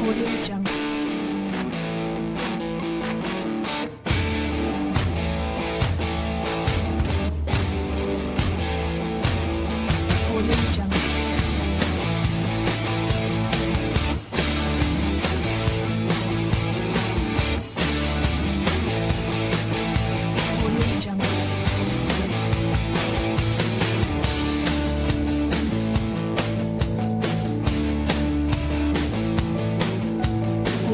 Audio Jungle. Audio Jungle. Audio Jungle.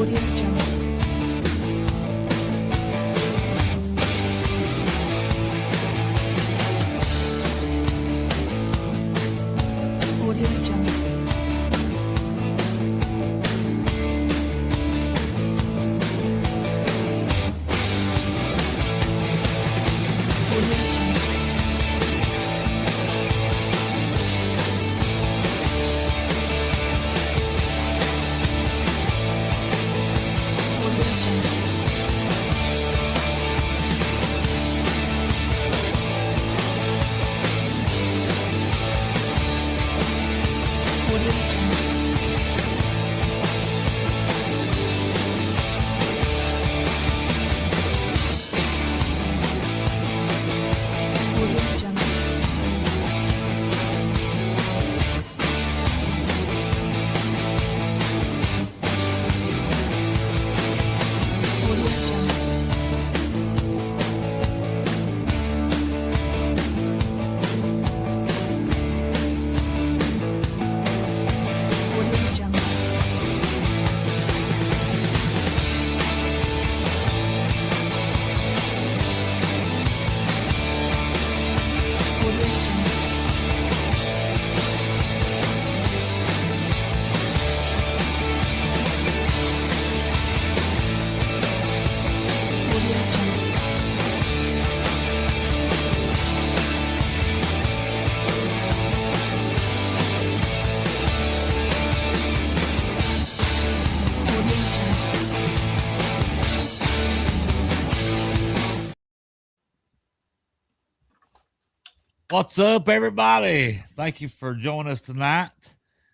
Audio Jungle. Audio Jungle. Audio Jungle. Audio Jungle. Audio Jungle. Audio Jungle. Audio Jungle. Audio Jungle. Audio Jungle. Audio Jungle. Audio Jungle. What's up, everybody? Thank you for joining us tonight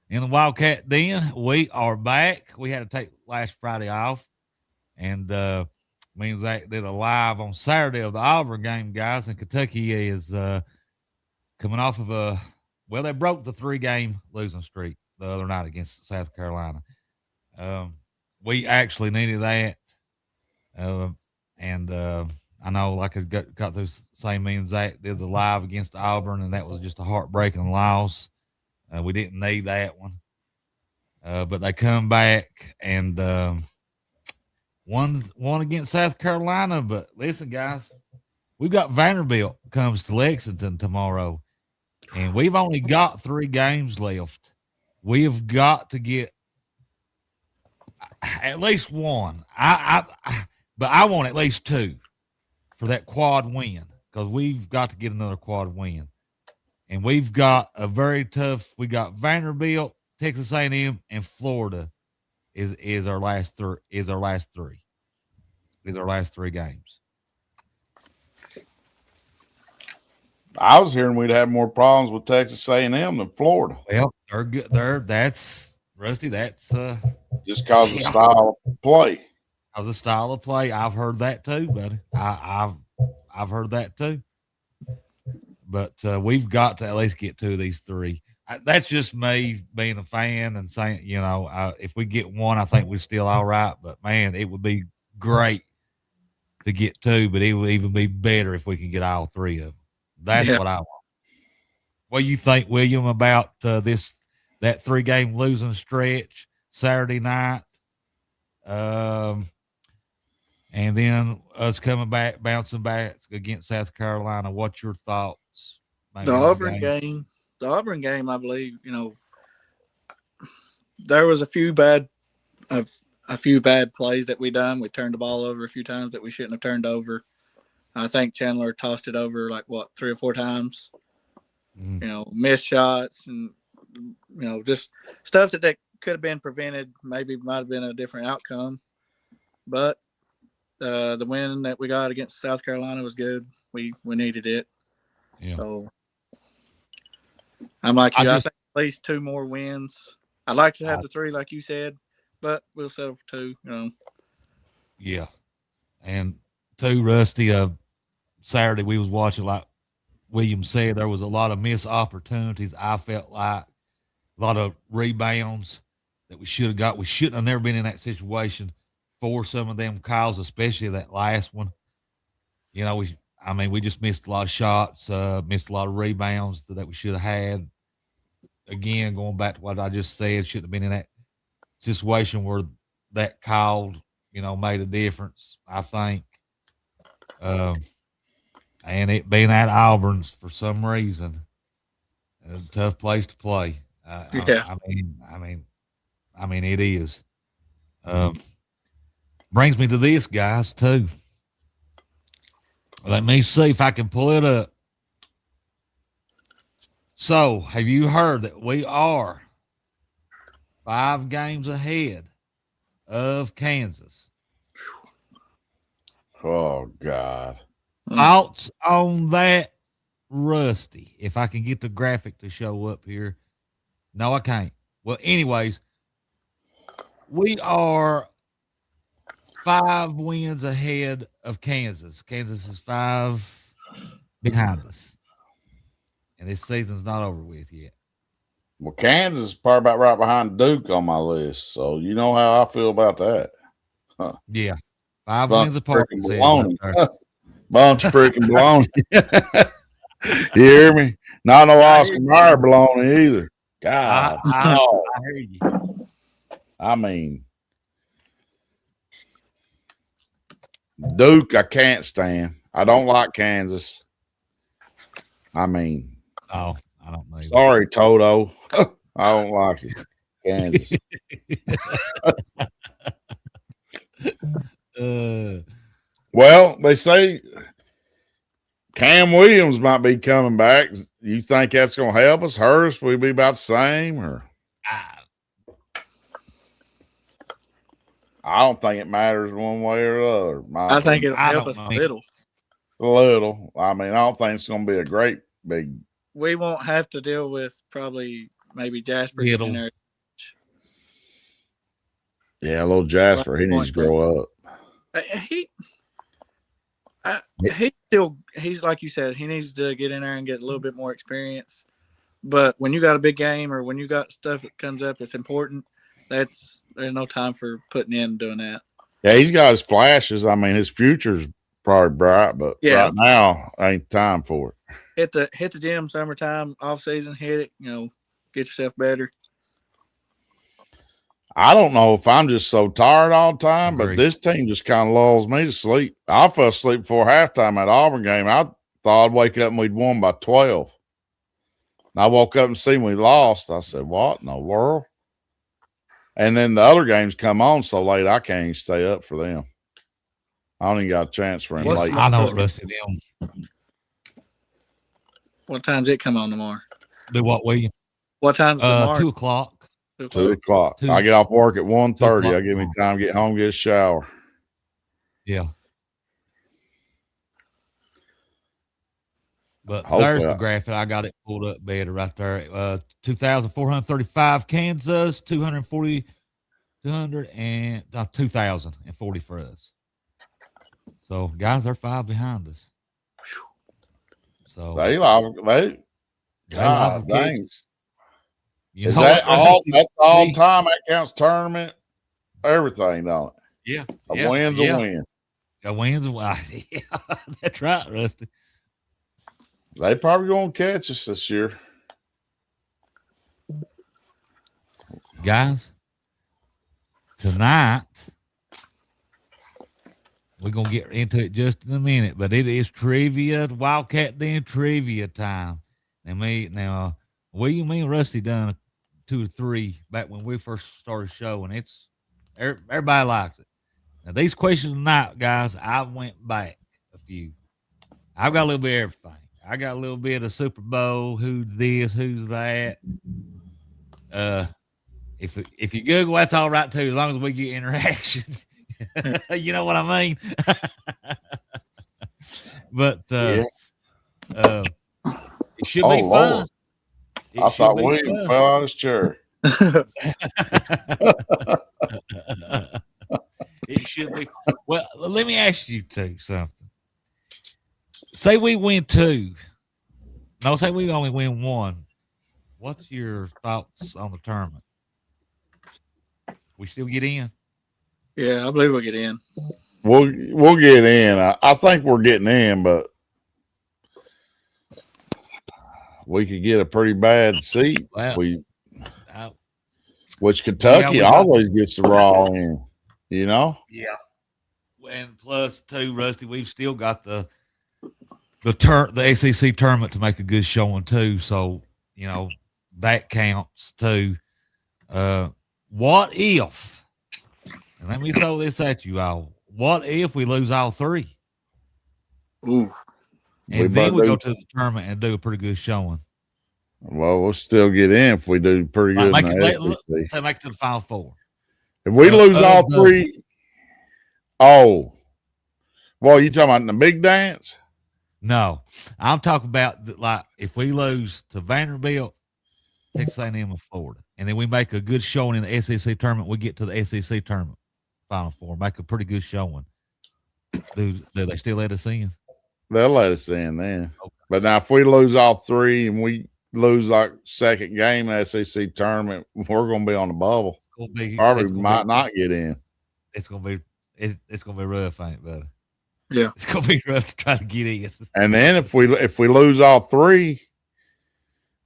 in the Wildcat Den. We are back. We had to take last Friday off, and me and Zach did a live on Saturday of the Auburn game, guys. And Kentucky is coming off of they broke the 3-game losing streak the other night against South Carolina. We actually needed that, and I know, like I got through saying, me and Zach did the live against Auburn, and that was just a heartbreaking loss. We didn't need that one, but they come back and won against South Carolina. But listen, guys, we've got Vanderbilt comes to Lexington tomorrow, and we've only got 3 games left. We have got to get at least one. But I want at least 2 for that quad win, because we've got to get another quad win. And we've got a very tough. We got Vanderbilt, Texas A&M, and Florida is our last 3. Is our last 3 games. I was hearing we'd have more problems with Texas A&M than Florida. Well, they're good. That's Rusty. That's just because of style of play. As a style of play. I've heard that too, buddy. I've heard that too. But we've got to at least get 2 of these 3. That's just me being a fan and saying, if we get 1, I think we're still all right. But man, it would be great to get 2, but it would even be better if we could get all 3 of them. That's what I want. What do you think, William, about that 3-game losing stretch Saturday night? And then us coming back, bouncing back against South Carolina. What's your thoughts? The Auburn game, I believe, there was a few bad plays that we done. We turned the ball over a few times that we shouldn't have turned over. I think Chandler tossed it over 3 or 4 times. Missed shots and just stuff that could have been prevented. Maybe might have been a different outcome. But the win that we got against South Carolina was good. We needed it. Yeah. So I'm like you. I think at least 2 more wins. I'd like to have the 3, like you said, but we'll settle for 2. Yeah. And 2, Rusty, Saturday we was watching, like William said, there was a lot of missed opportunities. I felt like a lot of rebounds that we should have got. We shouldn't have never been in that situation for some of them calls, especially that last one. We just missed a lot of shots, missed a lot of rebounds that we should have had. Again, going back to what I just said, shouldn't have been in that situation where that called, made a difference, I think. And it being at Auburn's for some reason, a tough place to play. Yeah. I mean, it is. Brings me to this, guys, too. Let me see if I can pull it up. So, have you heard that we are 5 games ahead of Kansas? Oh, God. Thoughts on that, Rusty? If I can get the graphic to show up here. No, I can't. Well, anyways, we are 5 wins ahead of Kansas. Kansas is 5 behind us. And this season's not over with yet. Well, Kansas is probably about right behind Duke on my list. So you know how I feel about that. Huh. Yeah. 5 wins apart. Bunch of freaking baloney. You hear me? Not no Oscar Mayer baloney either. God. I hear you. I mean, Duke, I can't stand. I don't like Kansas. I mean, oh, I don't know. Sorry, Toto. I don't like it. Kansas. Well, they say Cam Williams might be coming back. You think that's going to help us? Hurst, will be about the same? Or I don't think it matters one way or the other. I think it'll help us a little. A little. I mean, I don't think it's going to be a great big. We won't have to deal with maybe Jasper. In there. Yeah, a little Jasper. He needs to grow up. He's like you said, he needs to get in there and get a little bit more experience. But when you got a big game or when you got stuff that comes up, it's important. There's no time for putting in doing that. Yeah, he's got his flashes. I mean, his future's probably bright, but right now ain't time for it. Hit the gym summertime, off season, hit it, get yourself better. I don't know if I'm just so tired all the time, but this team just kind of lulls me to sleep. I fell asleep before halftime at Auburn game. I thought I'd wake up and we'd won by 12. And I woke up and seen we lost. I said, what in the world? And then the other games come on so late, I can't even stay up for them. I don't even got a chance for him late. I know Rusty them. What time's it come on tomorrow? Do what, William? What time's tomorrow? 2 o'clock. 2 o'clock. I get off work at 1:30. I give me time to get home, get a shower. Yeah. But Hopefully there's the graphic. I got it pulled up better right there. 2,435 Kansas, 240 for us. So guys, they're 5 behind us. So they God dang. You Is know that what, all? That's all time. That counts tournament, everything, don't it? Yeah. A win's a win. A win's a win. Yeah, that's right, Rusty. They probably gonna catch us this year, guys. Tonight, we're gonna get into it just in a minute, but it is trivia, Wildcat Den trivia time. Now, William, me and Rusty done 2 or 3 back when we first started showing. It's everybody likes it. Now these questions tonight, guys, I went back a few. I've got a little bit of everything. I got a little bit of Super Bowl, who's this, who's that. If you Google, that's all right too, as long as we get interaction. You know what I mean? But it should be fun. I thought William fell out of his chair. It should be. Well, let me ask you two something. Say we win two. No, say we only win one. What's your thoughts on the tournament? We still get in? Yeah, I believe we'll get in. We'll get in. I think we're getting in, but we could get a pretty bad seat. Well, Which Kentucky always gets the raw in, Yeah. And plus, too, Rusty, we've still got the ACC tournament to make a good showing too. So that counts too. What if? And let me throw this at you all. What if we lose all three? Ooh. And then we go to the tournament and do a pretty good showing. Well, we'll still get in if we do pretty good. Say make it to the Final Four. If we lose all three, well, you talking about in the big dance? No, I'm talking about like if we lose to Vanderbilt, Texas A&M, and Florida, and then we make a good showing in the SEC tournament, we get to the SEC tournament Final Four, make a pretty good showing. Do they still let us in? They'll let us in then. Okay. But now if we lose all three and we lose like second game in the SEC tournament, we're going to be on the bubble. Probably might not get in. It's going to be rough, ain't it, buddy? Yeah, it's going to be rough to try to get in. And then if we lose all three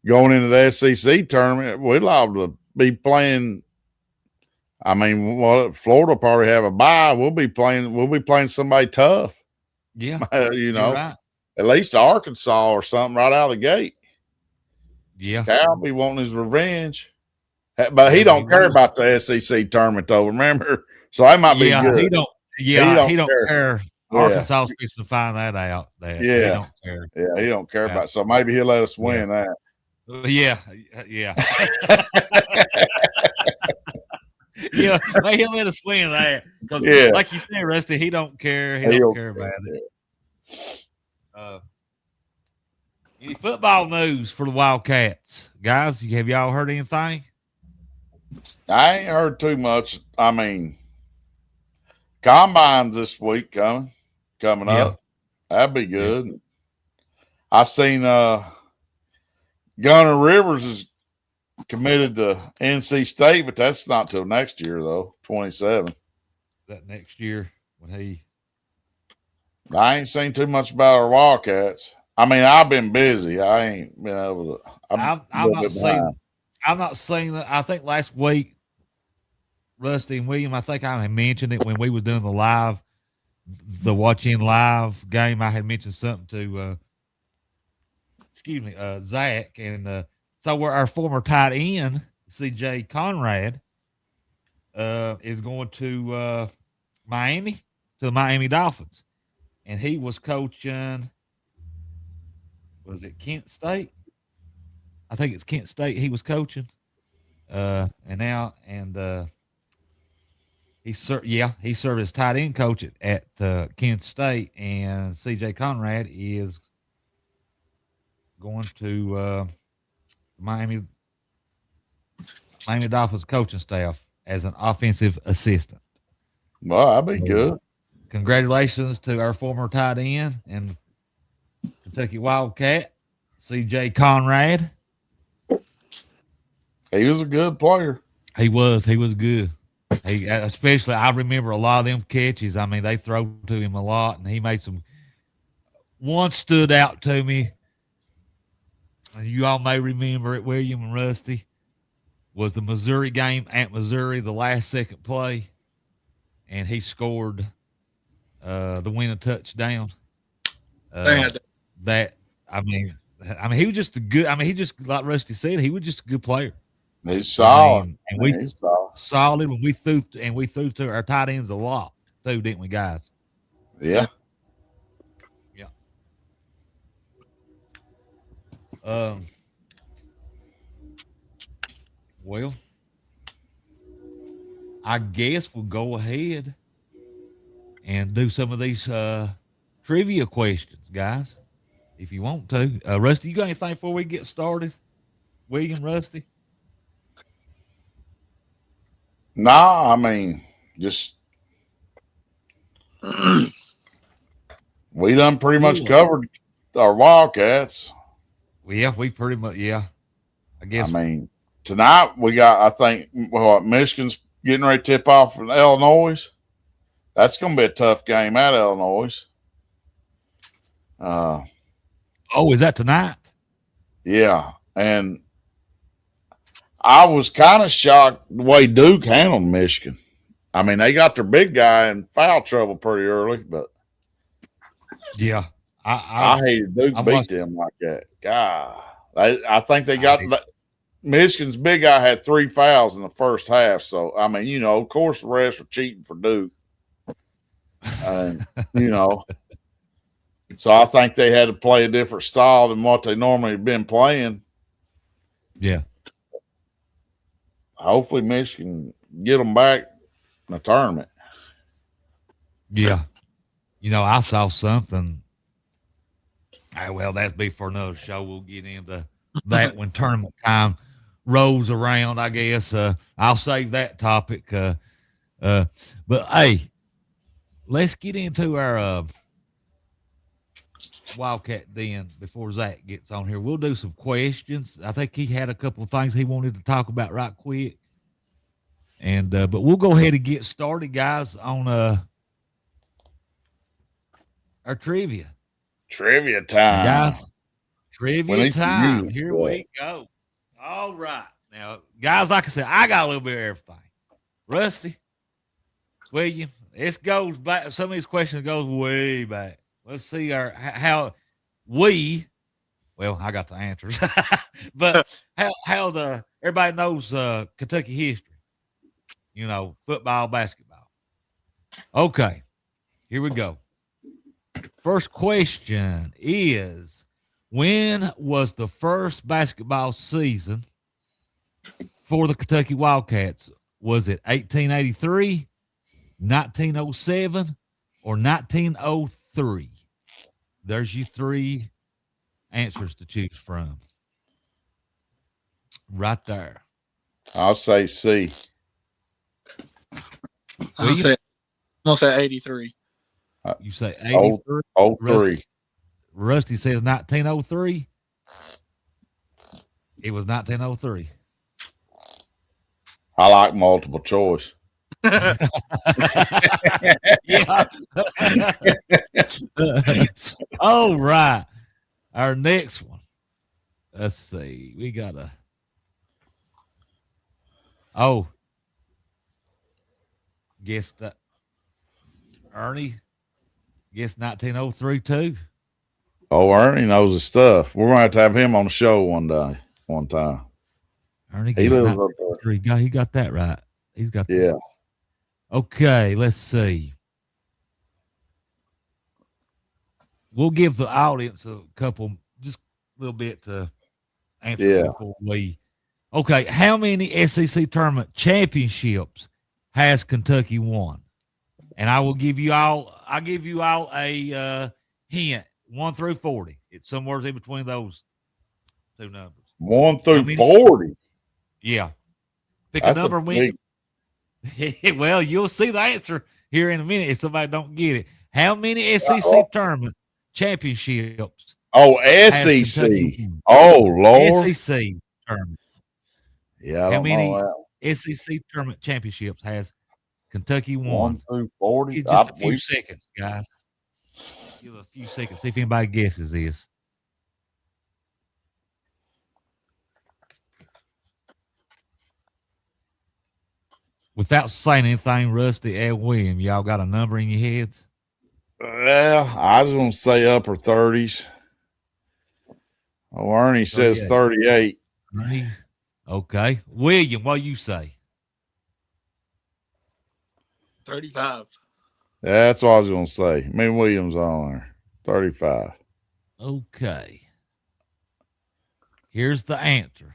going into the SEC tournament, we'll have to be playing. I mean, Florida will probably have a bye. We'll be playing somebody tough. Yeah, right. At least Arkansas or something right out of the gate. Yeah, Cal be wanting his revenge, but he don't care about the SEC tournament though. Remember, so I might be good. He don't care. Arkansas is fixing to find that out. He don't care. Yeah, he don't care about it. So maybe he'll let us win that. Yeah. Yeah, maybe he'll let us win that because, like you said, Rusty, he don't care. He don't care about it. Any football news for the Wildcats, guys? Have y'all heard anything? I ain't heard too much. I mean, combines this week coming up. That'd be good. Yeah. I seen Gunner Rivers is committed to NC State, but that's not till next year though, 27. That next year when I ain't seen too much about our Wildcats. I mean, I've been busy. I ain't been able to. I'm not seeing that. I think last week, Rusty and William, I think I had mentioned it when we were doing the watch-in live game. I had mentioned something to, Zach, and so we're our former tight end, CJ Conrad, is going to Miami, to the Miami Dolphins, and he was coaching. Was it Kent State? I think it's Kent State he was coaching. He served as tight end coach at Kent State, and CJ Conrad is going to Miami Dolphins coaching staff as an offensive assistant. Well, that'd be good. Congratulations to our former tight end and Kentucky Wildcat, CJ Conrad. He was a good player. He was good. Especially, I remember a lot of them catches. I mean, they throw to him a lot, and he made some. One stood out to me, and you all may remember it, William and Rusty, was the Missouri game at Missouri, the last second play, and he scored the winning touchdown. He was just a good. I mean, he just, like Rusty said, he was just a good player. He's solid, and solid when we threw to our tight ends a lot too, didn't we, guys? Yeah. Well, I guess we'll go ahead and do some of these trivia questions, guys, if you want to. Rusty, you got anything before we get started? William, Rusty? Nah, I mean, just we done pretty much covered our Wildcats. Yeah, we pretty much, yeah. I guess. I mean, tonight we got, I think, Michigan's getting ready to tip off with Illinois. That's going to be a tough game at Illinois. Oh, is that tonight? Yeah. And I was kind of shocked the way Duke handled Michigan. I mean, they got their big guy in foul trouble pretty early, but yeah, I hated Duke beat them like that. God, I think they got Michigan's big guy had 3 fouls in the first half. So I mean, you know, of course the refs were cheating for Duke, and you know, so I think they had to play a different style than what they normally have been playing. Yeah. Hopefully, Michigan get them back in the tournament. Yeah. You know, I saw something. Well, that'd be for another show. We'll get into that when tournament time rolls around, I guess. I'll save that topic. But hey, let's get into our Wildcat Den before Zach gets on here. We'll do some questions. I think he had a couple of things he wanted to talk about right quick. And but we'll go ahead and get started, guys, on our trivia. Trivia time. Guys, trivia time. Here we go. All right. Now, guys, like I said, I got a little bit of everything. Rusty, William, this goes back. Some of these questions goes way back. Let's see how we, well, I got the answers, but how everybody knows Kentucky history. You know, football, basketball. Okay, here we go. First question is, when was the first basketball season for the Kentucky Wildcats? Was it 1883, 1907, or 1903? There's your 3 answers to choose from. Right there. I'll say C. I'm going to say 83. You say 83? 03. Rusty says 1903. It was 1903. I like multiple choice. Yeah. All right. Our next one. Let's see. We got guess that Ernie. Guess 1903 too. Oh, Ernie knows his stuff. We're going to have him on the show one time. Ernie, he lives up there. He got that right. He's got yeah. That. Okay, let's see. We'll give the audience a couple, just a little bit to answer before we. Okay, how many SEC tournament championships has Kentucky won? And I will give you all. I'll give you all a hint: 1 through 40. It's somewhere in between those 2 numbers. 1 through 40. Yeah. Pick a number. Well, you'll see the answer here in a minute if somebody don't get it. How many SEC tournament championships? Oh, SEC. Oh, Lord. SEC tournament. Yeah. How many SEC tournament championships has Kentucky won? 1 through 40. Give just a few seconds, guys. Give a few seconds. See if anybody guesses this. Without saying anything, Rusty and William, y'all got a number in your heads? Well, I was going to say upper 30s. Oh, Ernie says 38. Ernie. Okay. William, what do you say? 35. That's what I was going to say. Me and Williams on there. 35. Okay. Here's the answer.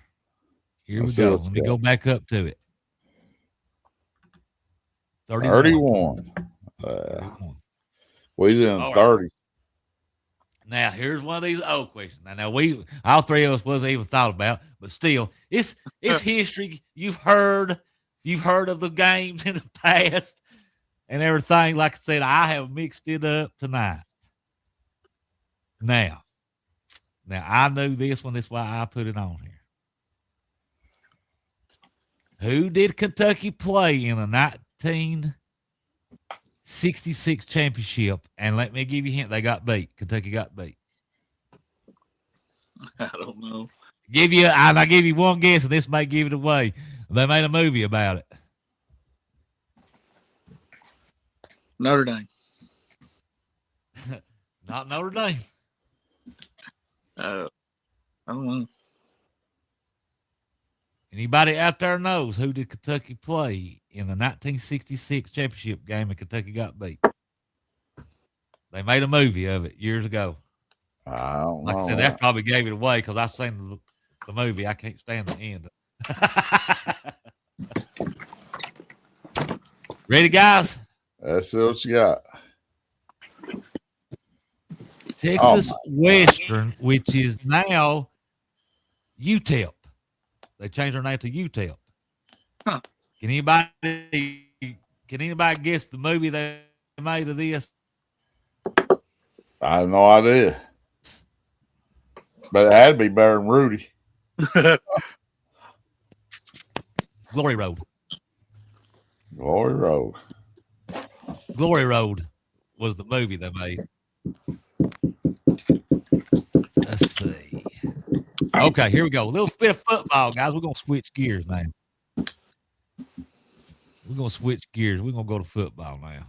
Here we go. Let me go back up to it. 31. 31. Well, he's in 30. Right. Now, here's one of these old questions. Now all 3 of us wasn't even thought about, but still, it's history. You've heard you've heard of the games in the past and everything, like I said, I have mixed it up tonight. Now I knew this one. That's why I put it on here. Who did Kentucky play in the 1966 championship? And let me give you a hint. They got beat. Kentucky got beat. I don't know. I give you one guess, and this may give it away. They made a movie about it. Notre Dame. Not Notre Dame. I don't know. Anybody out there knows who did Kentucky play in the 1966 championship game and Kentucky got beat? They made a movie of it years ago. I don't know. Like I said, that probably gave it away because I've seen the movie. I can't stand the end. Ready, guys? Let's see what you got. Texas Western, which is now UTEP. They changed their name to UTEP. Huh. Can anybody guess the movie they made of this? I have no idea. But it had to be better than Rudy. Glory Road. Glory Road. Glory Road was the movie they made. Let's see. Okay, here we go. A little bit of football, guys. We're going to switch gears now. We're going to switch gears. We're going to go to football now.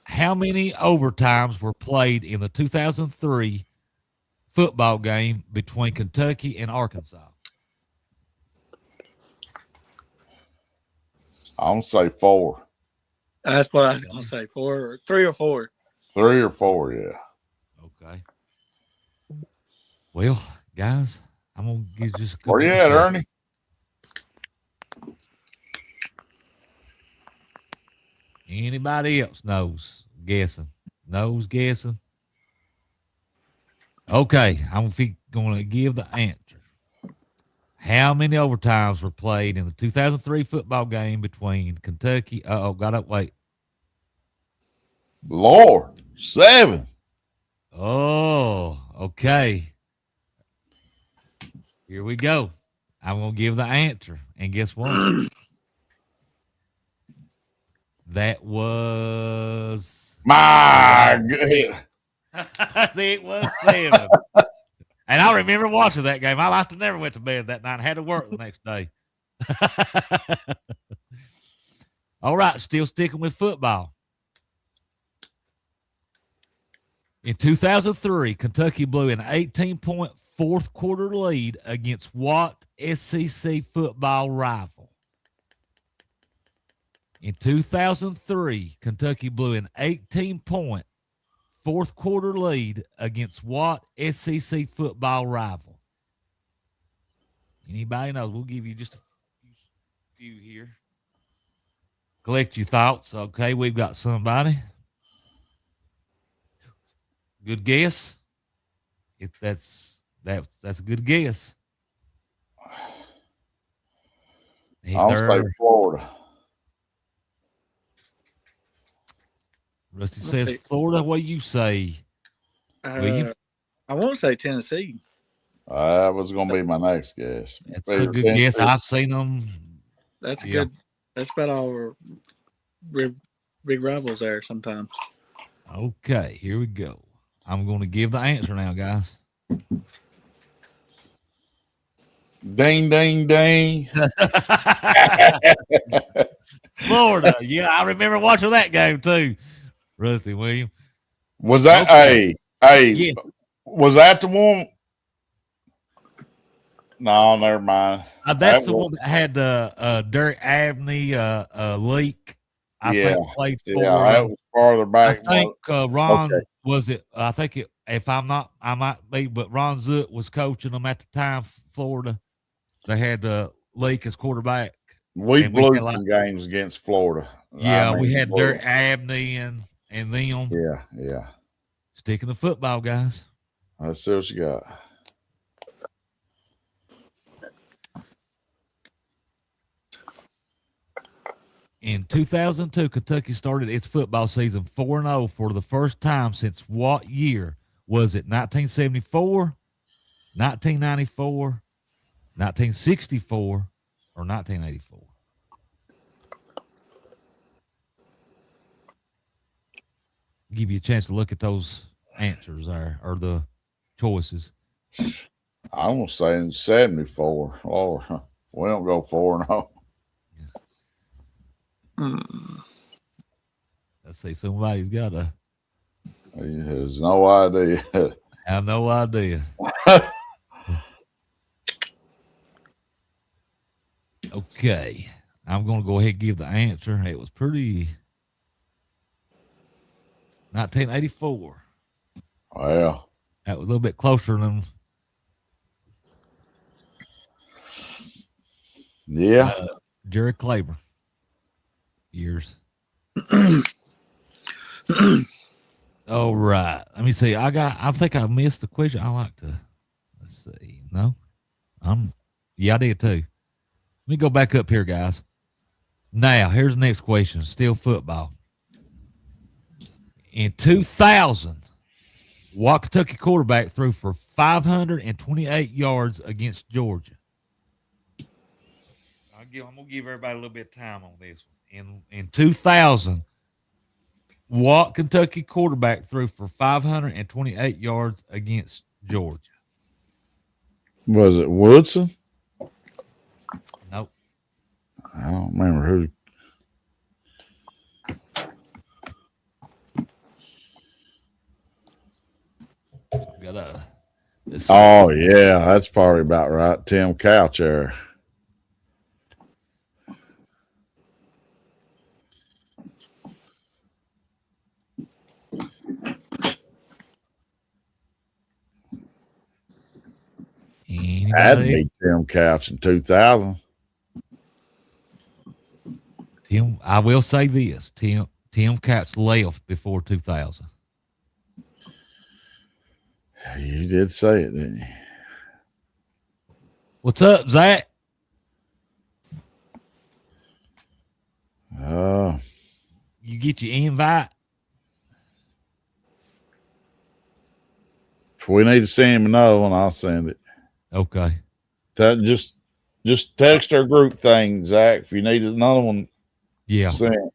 How many overtimes were played in the 2003 football game between Kentucky and Arkansas? I'm going to say 4. That's what I was going to say. 3 or 4. 3 or 4, yeah. Okay. Well, guys, I'm going to give just a couple. Where you at, Ernie? Anybody else knows? Guessing. Guessing. Okay, I'm going to give the answer. How many overtimes were played in the 2003 football game between Kentucky? Got up. Wait. Lord, 7. Oh, okay. Here we go. I'm going to give the answer. And guess what? That was my good. It was 7. And I remember watching that game. I like to never went to bed that night. I had to work the next day. All right, still sticking with football. In 2003, Kentucky blew an 18-point fourth quarter lead against what SEC football rival? In 2003, Kentucky blew an 18-point fourth quarter lead against what SEC football rival? Anybody knows? We'll give you just a few here. Collect your thoughts. Okay, we've got somebody. Good guess. If that's a good guess. I'll say Florida. Rusty says Florida. What do you say? I want to say Tennessee. That was going to be my next guess. That's a good guess. I've seen them. That's good. That's about our big rivals there sometimes. Okay, here we go. I'm going to give the answer now, guys. Ding, ding, ding. Florida. Yeah, I remember watching that game too. Rusty William. Was that yes. Was that the one? No, never mind. That's the one that had Derek Abney leak. I think played for. Yeah, that was farther back. I think Ron was it. I think it. If I'm not, I might be. But Ron Zook was coaching them at the time. Florida. They had Leak as quarterback. We blew some games against Florida. Yeah, we had Derek Abney and them. Yeah. Sticking to football, guys. Let's see what you got. In 2002, Kentucky started its football season 4-0 for the first time since what year? Was it 1974, 1994, 1964, or 1984? Give you a chance to look at those answers there, or the choices. I'm gonna say in 74. Lord, we don't go 4-0. Let's see, somebody's got a. He has no idea. I have no idea. Okay, I'm going to go ahead and give the answer. It was pretty. 1984. Well, That was a little bit closer than. yeah. Jerry Claiborne. Years. All right. Let me see. I think I missed the question. I like to. Let's see. No, yeah, I did too. Let me go back up here, guys. Now, here's the next question. Still football. In 2000, what Kentucky quarterback threw for 528 yards against Georgia? I'm gonna give everybody a little bit of time on this one. In 2000, what Kentucky quarterback threw for 528 yards against Georgia? Was it Woodson? Nope. I don't remember who. Oh yeah, that's probably about right. Tim Couch there. That'd be Tim Couch in 2000. Tim, I will say this: Tim Couch left before 2000. You did say it, didn't you? What's up, Zach? You get your invite? If we need to send him another one, I'll send it. Okay. Just text our group thing, Zach. If you need another one, yeah. Send.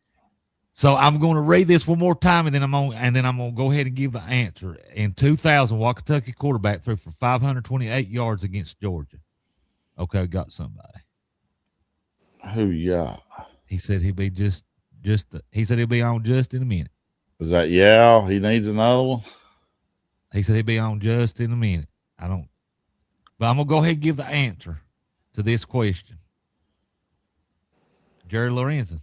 So I'm going to read this one more time, and then I'm gonna go ahead and give the answer. In 2000, what Kentucky quarterback threw for 528 yards against Georgia? Okay, got somebody. Who you got? He said he'd be he said he'll be on just in a minute. Is that yeah? He needs another one. He said he'd be on just in a minute. But I'm gonna go ahead and give the answer to this question. Jerry Lorenzen.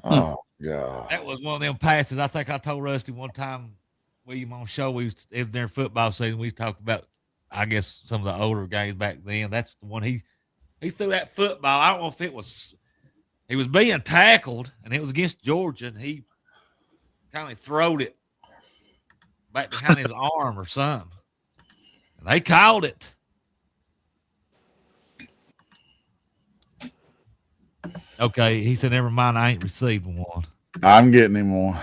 Oh God. That was one of them passes. I think I told Rusty one time William on show, it was during football season. We talked about, I guess, some of the older games back then. That's the one he threw that football. I don't know if he was being tackled and it was against Georgia, and he kind of throwed it back behind his arm or something. And they called it. Okay, he said, never mind, I ain't received one. I'm getting him one.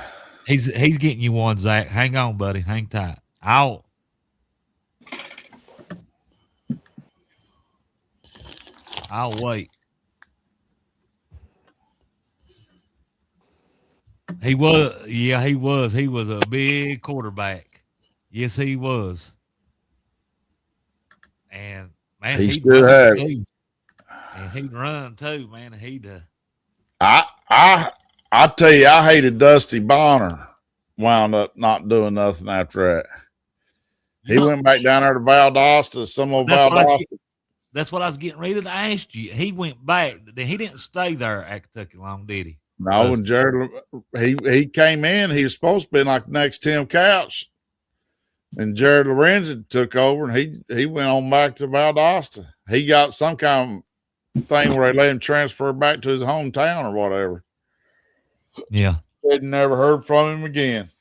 He's getting you one, Zach. Hang on, buddy. Hang tight. I'll wait. He was a big quarterback. Yes, he was. And man, he'd run too. And he'd run too, man. I tell you, I hated Dusty Bonner. Wound up not doing nothing after that. He went back down there to Valdosta. That's what I was getting ready to ask you. He went back. He didn't stay there at Kentucky long, did he? No, when Jared he came in, he was supposed to be like next Tim Couch. And Jared Lorenzen took over, and he went on back to Valdosta. He got some kind of thing where they let him transfer back to his hometown or whatever. Yeah. They'd never heard from him again.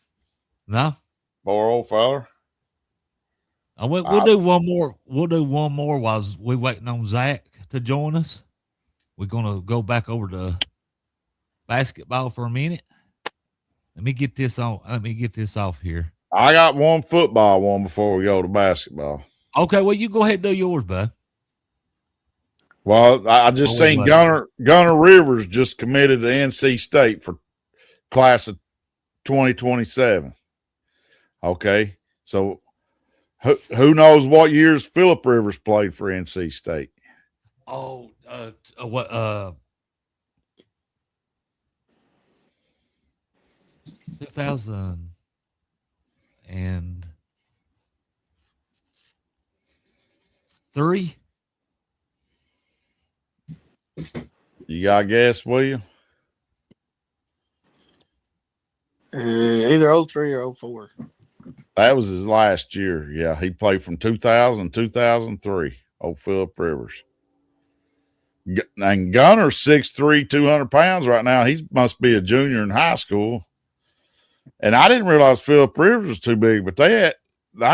No. Poor old feller. We'll do one more. We'll do one more while we waiting on Zach to join us. We're gonna go back over to basketball for a minute. Let me get this on. Let me get this off here. I got one football one before we go to basketball. Okay, well, you go ahead and do yours, bud. Well, I just seen Gunner Rivers just committed to NC State for class of 2027. Okay, so who knows what years Phillip Rivers played for NC State? Oh, what? 2003. You got a guess, will you? Either 03 or 04. That was his last year. Yeah, he played from 2000 2003. Old Phillip Rivers. And Gunner's 6'3", 200 pounds right now. He must be a junior in high school. And I didn't realize Phillip Rivers was too big, but I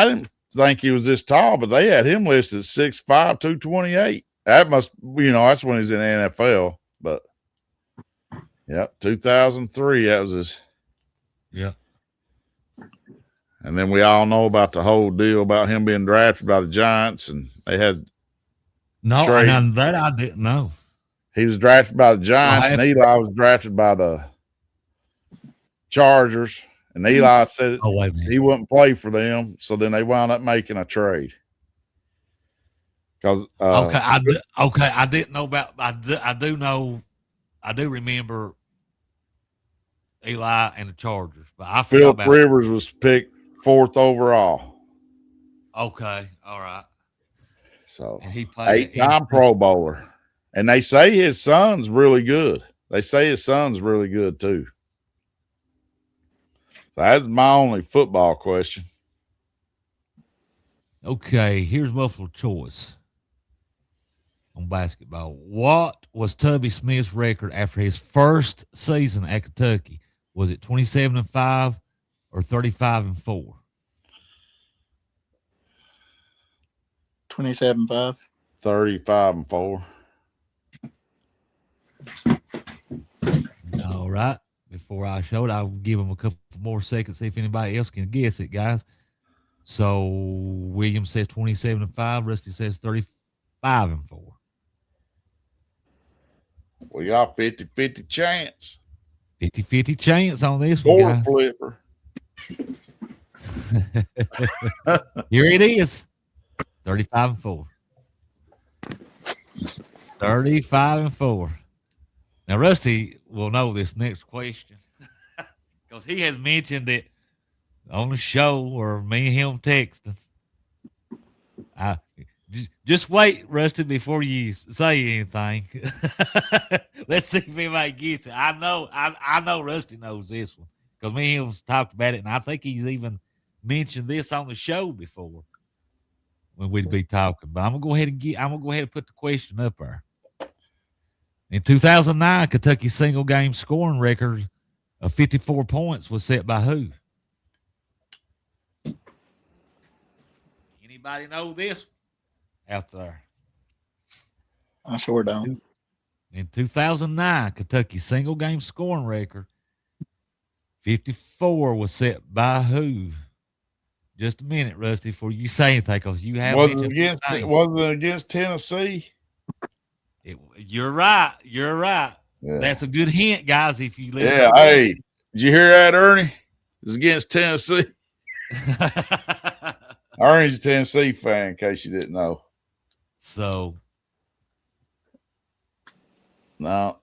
didn't think he was this tall, but they had him listed 6'5", 228. That must, that's when he's in the NFL. But, yep, 2003, that was his. Yeah. And then we all know about the whole deal about him being drafted by the Giants, and they had and that I didn't know. He was drafted by the Giants, and Eli was drafted by the Chargers. And Eli said he wouldn't play for them, so then they wound up making a trade. Because I didn't know about. I do remember Eli and the Chargers, but I forgot Phillip Rivers was picked 4th overall. Okay, all right. So and he played 8-time Pro Bowler, and they say his son's really good. They say his son's really good too. So that's my only football question. Okay, here's multiple choice on basketball. What was Tubby Smith's record after his first season at Kentucky? Was it 27-5 or 35-4? 27-5. 35-4. All right. Before I show it, I'll give them a couple more seconds, see if anybody else can guess it, guys. So William says 27-5. Rusty says 35-4. We got 50-50 chance. 50-50 chance on this one, guys. Flipper. Here it is. 35-4. 35-4. Now, Rusty will know this next question because he has mentioned it on the show or me and him texting. Just wait, Rusty, before you say anything. Let's see if anybody gets it. I know Rusty knows this one because me and him talked about it, and I think he's even mentioned this on the show before when we'd be talking. But I'm gonna go ahead and put the question up there. In 2009, Kentucky's single game scoring record of 54 points was set by who? Anybody know this out there? I sure don't. In 2009, Kentucky's single game scoring record 54 was set by who? Just a minute, Rusty, before you say anything, because you have was it against Tennessee? You're right. Yeah. That's a good hint, guys. If you listen. Yeah. Hey, did you hear that, Ernie? It's against Tennessee. Ernie's a Tennessee fan, in case you didn't know. So, no,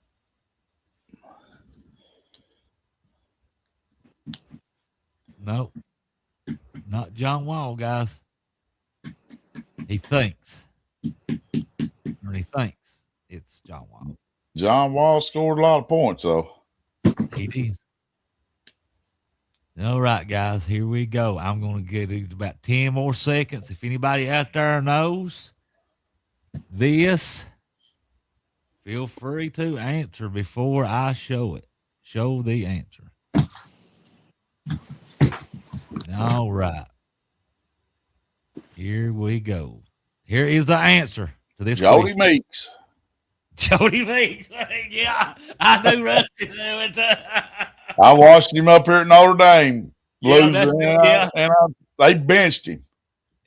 not John Wall, guys. He thinks, it's John Wall. John Wall scored a lot of points, though. He did. All right, guys, here we go. I'm going to give it about 10 more seconds. If anybody out there knows this, feel free to answer before I show it. Show the answer. All right. Here we go. Here is the answer to this Jody question. Meeks. Jody Meeks. Yeah, I do Rusty. I watched him up here at Notre Dame Yeah, lose, that's good. and Yeah. they benched him.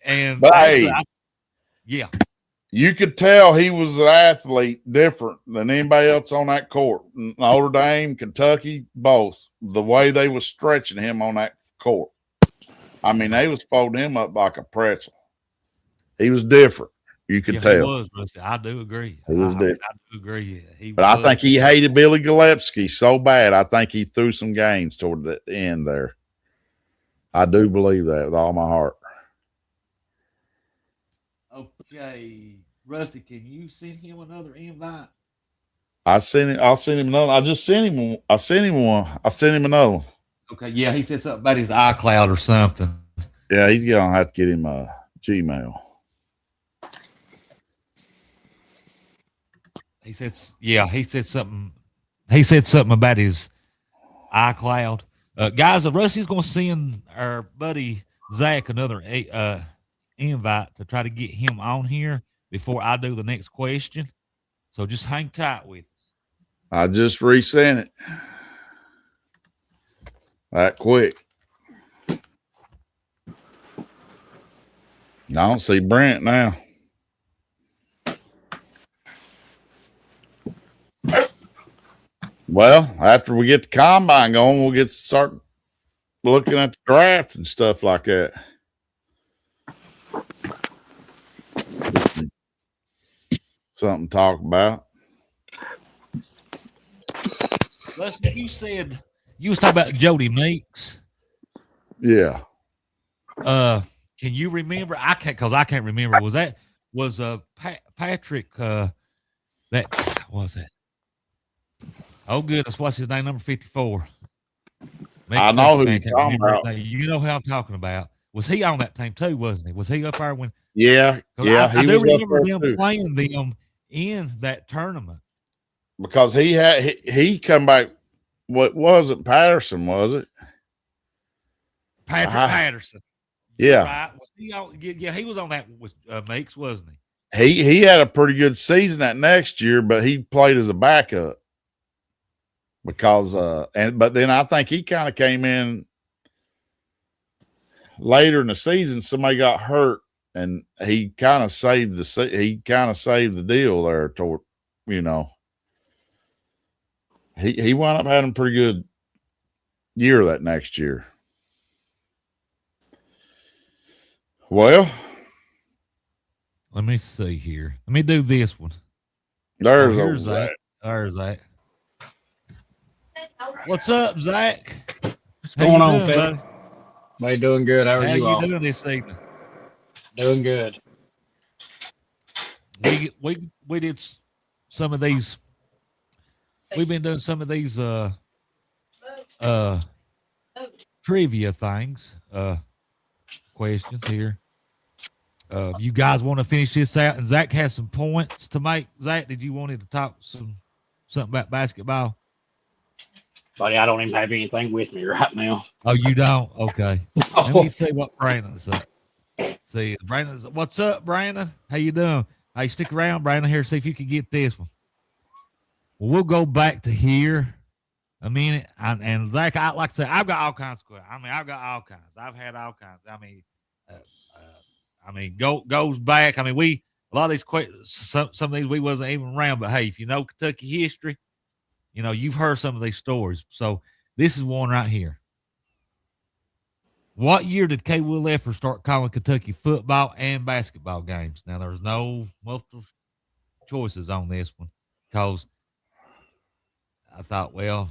And But actually, hey, yeah. you could tell he was an athlete different than anybody else on that court. Notre Dame, Kentucky, both. The way they was stretching him on that court. I mean, they was folding him up like a pretzel. He was different. You could tell. He was, Rusty. I do agree. He was different. I do agree. Yeah, But I think he hated Billy Gillespie so bad. I think he threw some games toward the end there. I do believe that with all my heart. Okay, Rusty, can you send him another invite? I'll send him another. I just sent him one. I sent him another one. Okay, yeah, he said something about his iCloud or something. Yeah, he's gonna have to get him a Gmail. He said something. He said something about his iCloud. Guys, Rusty's gonna send our buddy Zach another invite to try to get him on here before I do the next question. So just hang tight with us. I just resent it. That quick. I don't see Brent now. Well, after we get the combine going, we'll get to start looking at the draft and stuff like that. Something to talk about. Leslie, you said you was talking about Jody Meeks. Yeah. Can you remember? I can't remember. Was Patrick that what was that? Oh goodness, what's his name? Number 54. I know who you're talking about. You know who I'm talking about. Was he on that team too, wasn't he? Was he up there when Yeah. I do remember them playing them in that tournament. Because he come back. What wasn't Patterson, was it? Patrick Patterson. Yeah. Right. Was he on, yeah, he was on that with Meeks, wasn't he? He had a pretty good season that next year, but he played as a backup because but then I think he kind of came in later in the season. Somebody got hurt and he kind of saved the deal there toward, you know. He wound up having a pretty good year that next year. Well, let me see here. Let me do this one. Here's Zach. There's Zach. What's up, Zach? What's going on, Phil? Everybody doing good. How are you all? How you doing this evening? Doing good. We did some of these. We've been doing some of these trivia things, questions here. You guys want to finish this out? And Zach has some points to make. Zach, did you want to talk something about basketball? Buddy, I don't even have anything with me right now. Oh, you don't? Okay. No. Let me see what Brandon said. See, Brandon, what's up, Brandon? How you doing? Hey, stick around, Brandon. Here, see if you can get this one. Well, we'll go back to here a minute. And Zach, like I said, I've got all kinds of questions. I've got all kinds. I've had all kinds. Goes back. A lot of these questions, some of these we wasn't even around. But hey, if you know Kentucky history, you know you've heard some of these stories. So this is one right here. What year did K. Will Effer start calling Kentucky football and basketball games? Now there's no multiple choices on this one because I thought, well,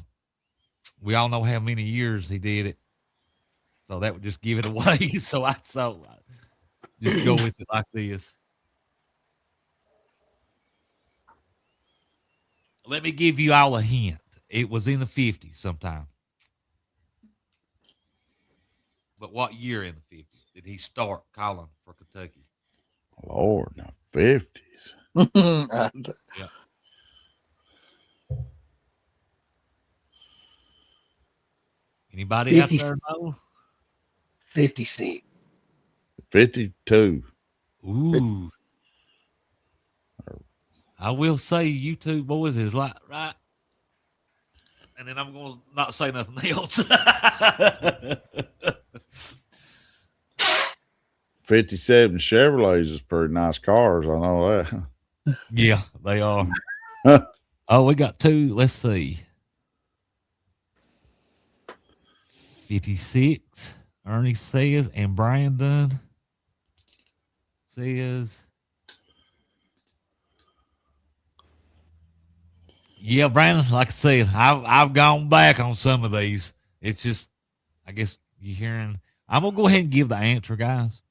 we all know how many years he did it, so that would just give it away. So I thought, just go with it like this. Let me give you all a hint. It was in the 50s sometime. But what year in the 50s did he start calling for Kentucky? Lord, no, 50s. Yeah. Anybody 50, out there know? 56. 52. Ooh. I will say you two boys is like right. And then I'm going to not say nothing else. 57 Chevrolets is pretty nice cars. I know that. Yeah, they are. Oh, we got two. Let's see. 56, Ernie says, and Brandon says, yeah, Brandon, like I said, I've gone back on some of these. It's just, I guess you're hearing. I'm going to go ahead and give the answer, guys.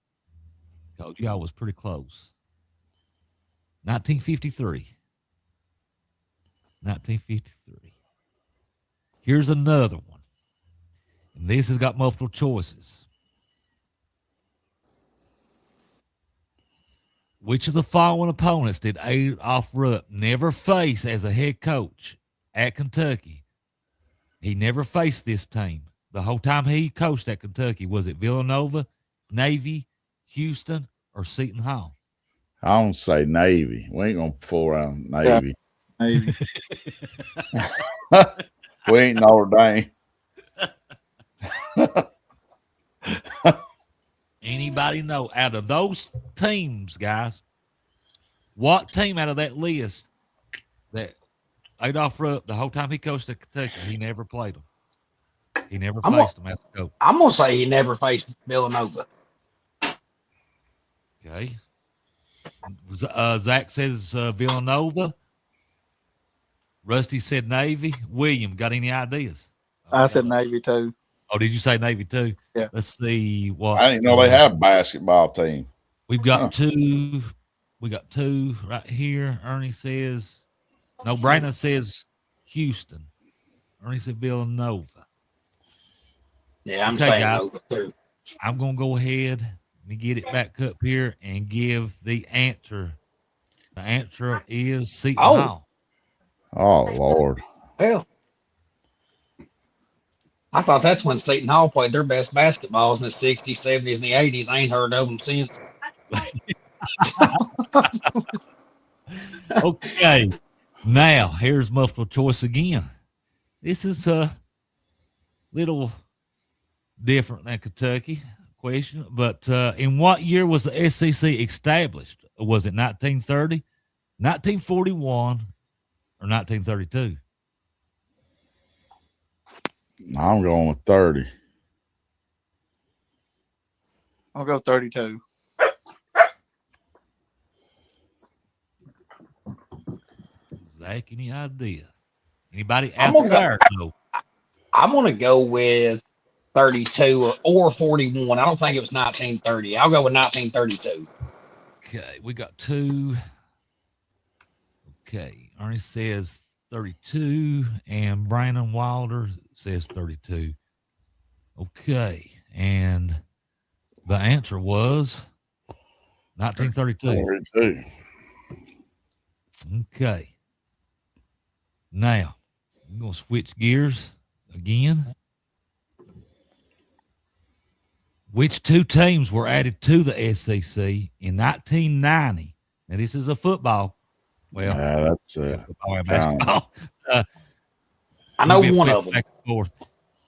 Told you I was pretty close. 1953. 1953. Here's another one. And this has got multiple choices. Which of the following opponents did Adolph Rupp never face as a head coach at Kentucky? He never faced this team. The whole time he coached at Kentucky, was it Villanova, Navy, Houston, or Seton Hall? I don't say Navy. We ain't going to fool around Navy. Maybe. We ain't Notre Dame. Anybody know out of those teams, guys, what team out of that list that Adolph Rupp, the whole time he coached at Kentucky, he never played them? He never faced them as a coach. I'm gonna say he never faced Villanova. Okay. Zach says Villanova. Rusty said Navy. William, got any ideas? I said Navy too. Oh, did you say Navy too? Yeah. Let's see what. I didn't know they have a basketball team. We've got two. We got two right here. Ernie says, no, Brandon says Houston. Ernie said Villanova. Yeah, I'm Okay, saying guys. Nova too. I'm going to go ahead and get it back up here and give the answer. The answer is Seton Hall. Oh, Lord. Hell, I thought that's when Seton Hall played their best basketballs in the 60s, 70s, and the 80s. I ain't heard of them since. Okay. Now, here's multiple choice again. This is a little different than Kentucky question, but in what year was the SEC established? Was it 1930, 1941, or 1932? I'm going with 30. I'll go 32. Zach, any idea? Anybody out there? No. I'm gonna go with 32 or 41. I don't think it was 1930. I'll go with 1932. Okay, we got two. Okay, Ernie says 32, and Brandon Wilder says 32. Okay, and the answer was 1932. 32. Okay. Now, I'm going to switch gears again. Which two teams were added to the SEC in 1990? Now, this is a football. Well, Yeah, that's football and basketball. I know We've been one flipping of them. back and forth.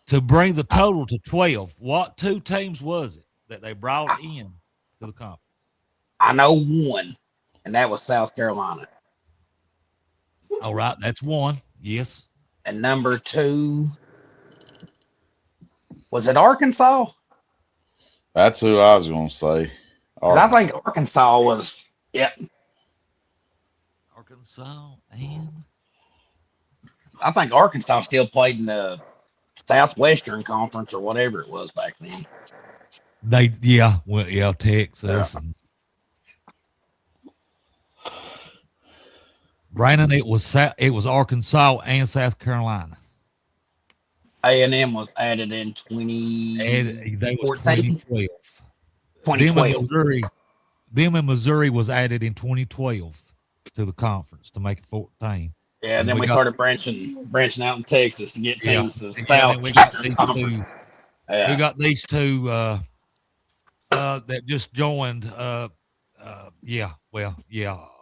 To bring the total to 12, what two teams was it that they brought in to the conference? I know one, and that was South Carolina. All right, that's one. Yes. And number two, was it Arkansas? That's who I was going to say. 'Cause I think Arkansas was, yeah. Arkansas and I think Arkansas still played in the Southwestern Conference or whatever it was back then. Texas. And Brandon, it was Arkansas and South Carolina. A&M was added in 2012. 2012. Them and Missouri was added in 2012 to the conference to make it 14. Yeah, and then we started branching out in Texas to get teams to the And South. we got these two. Yeah. We got these two that just joined.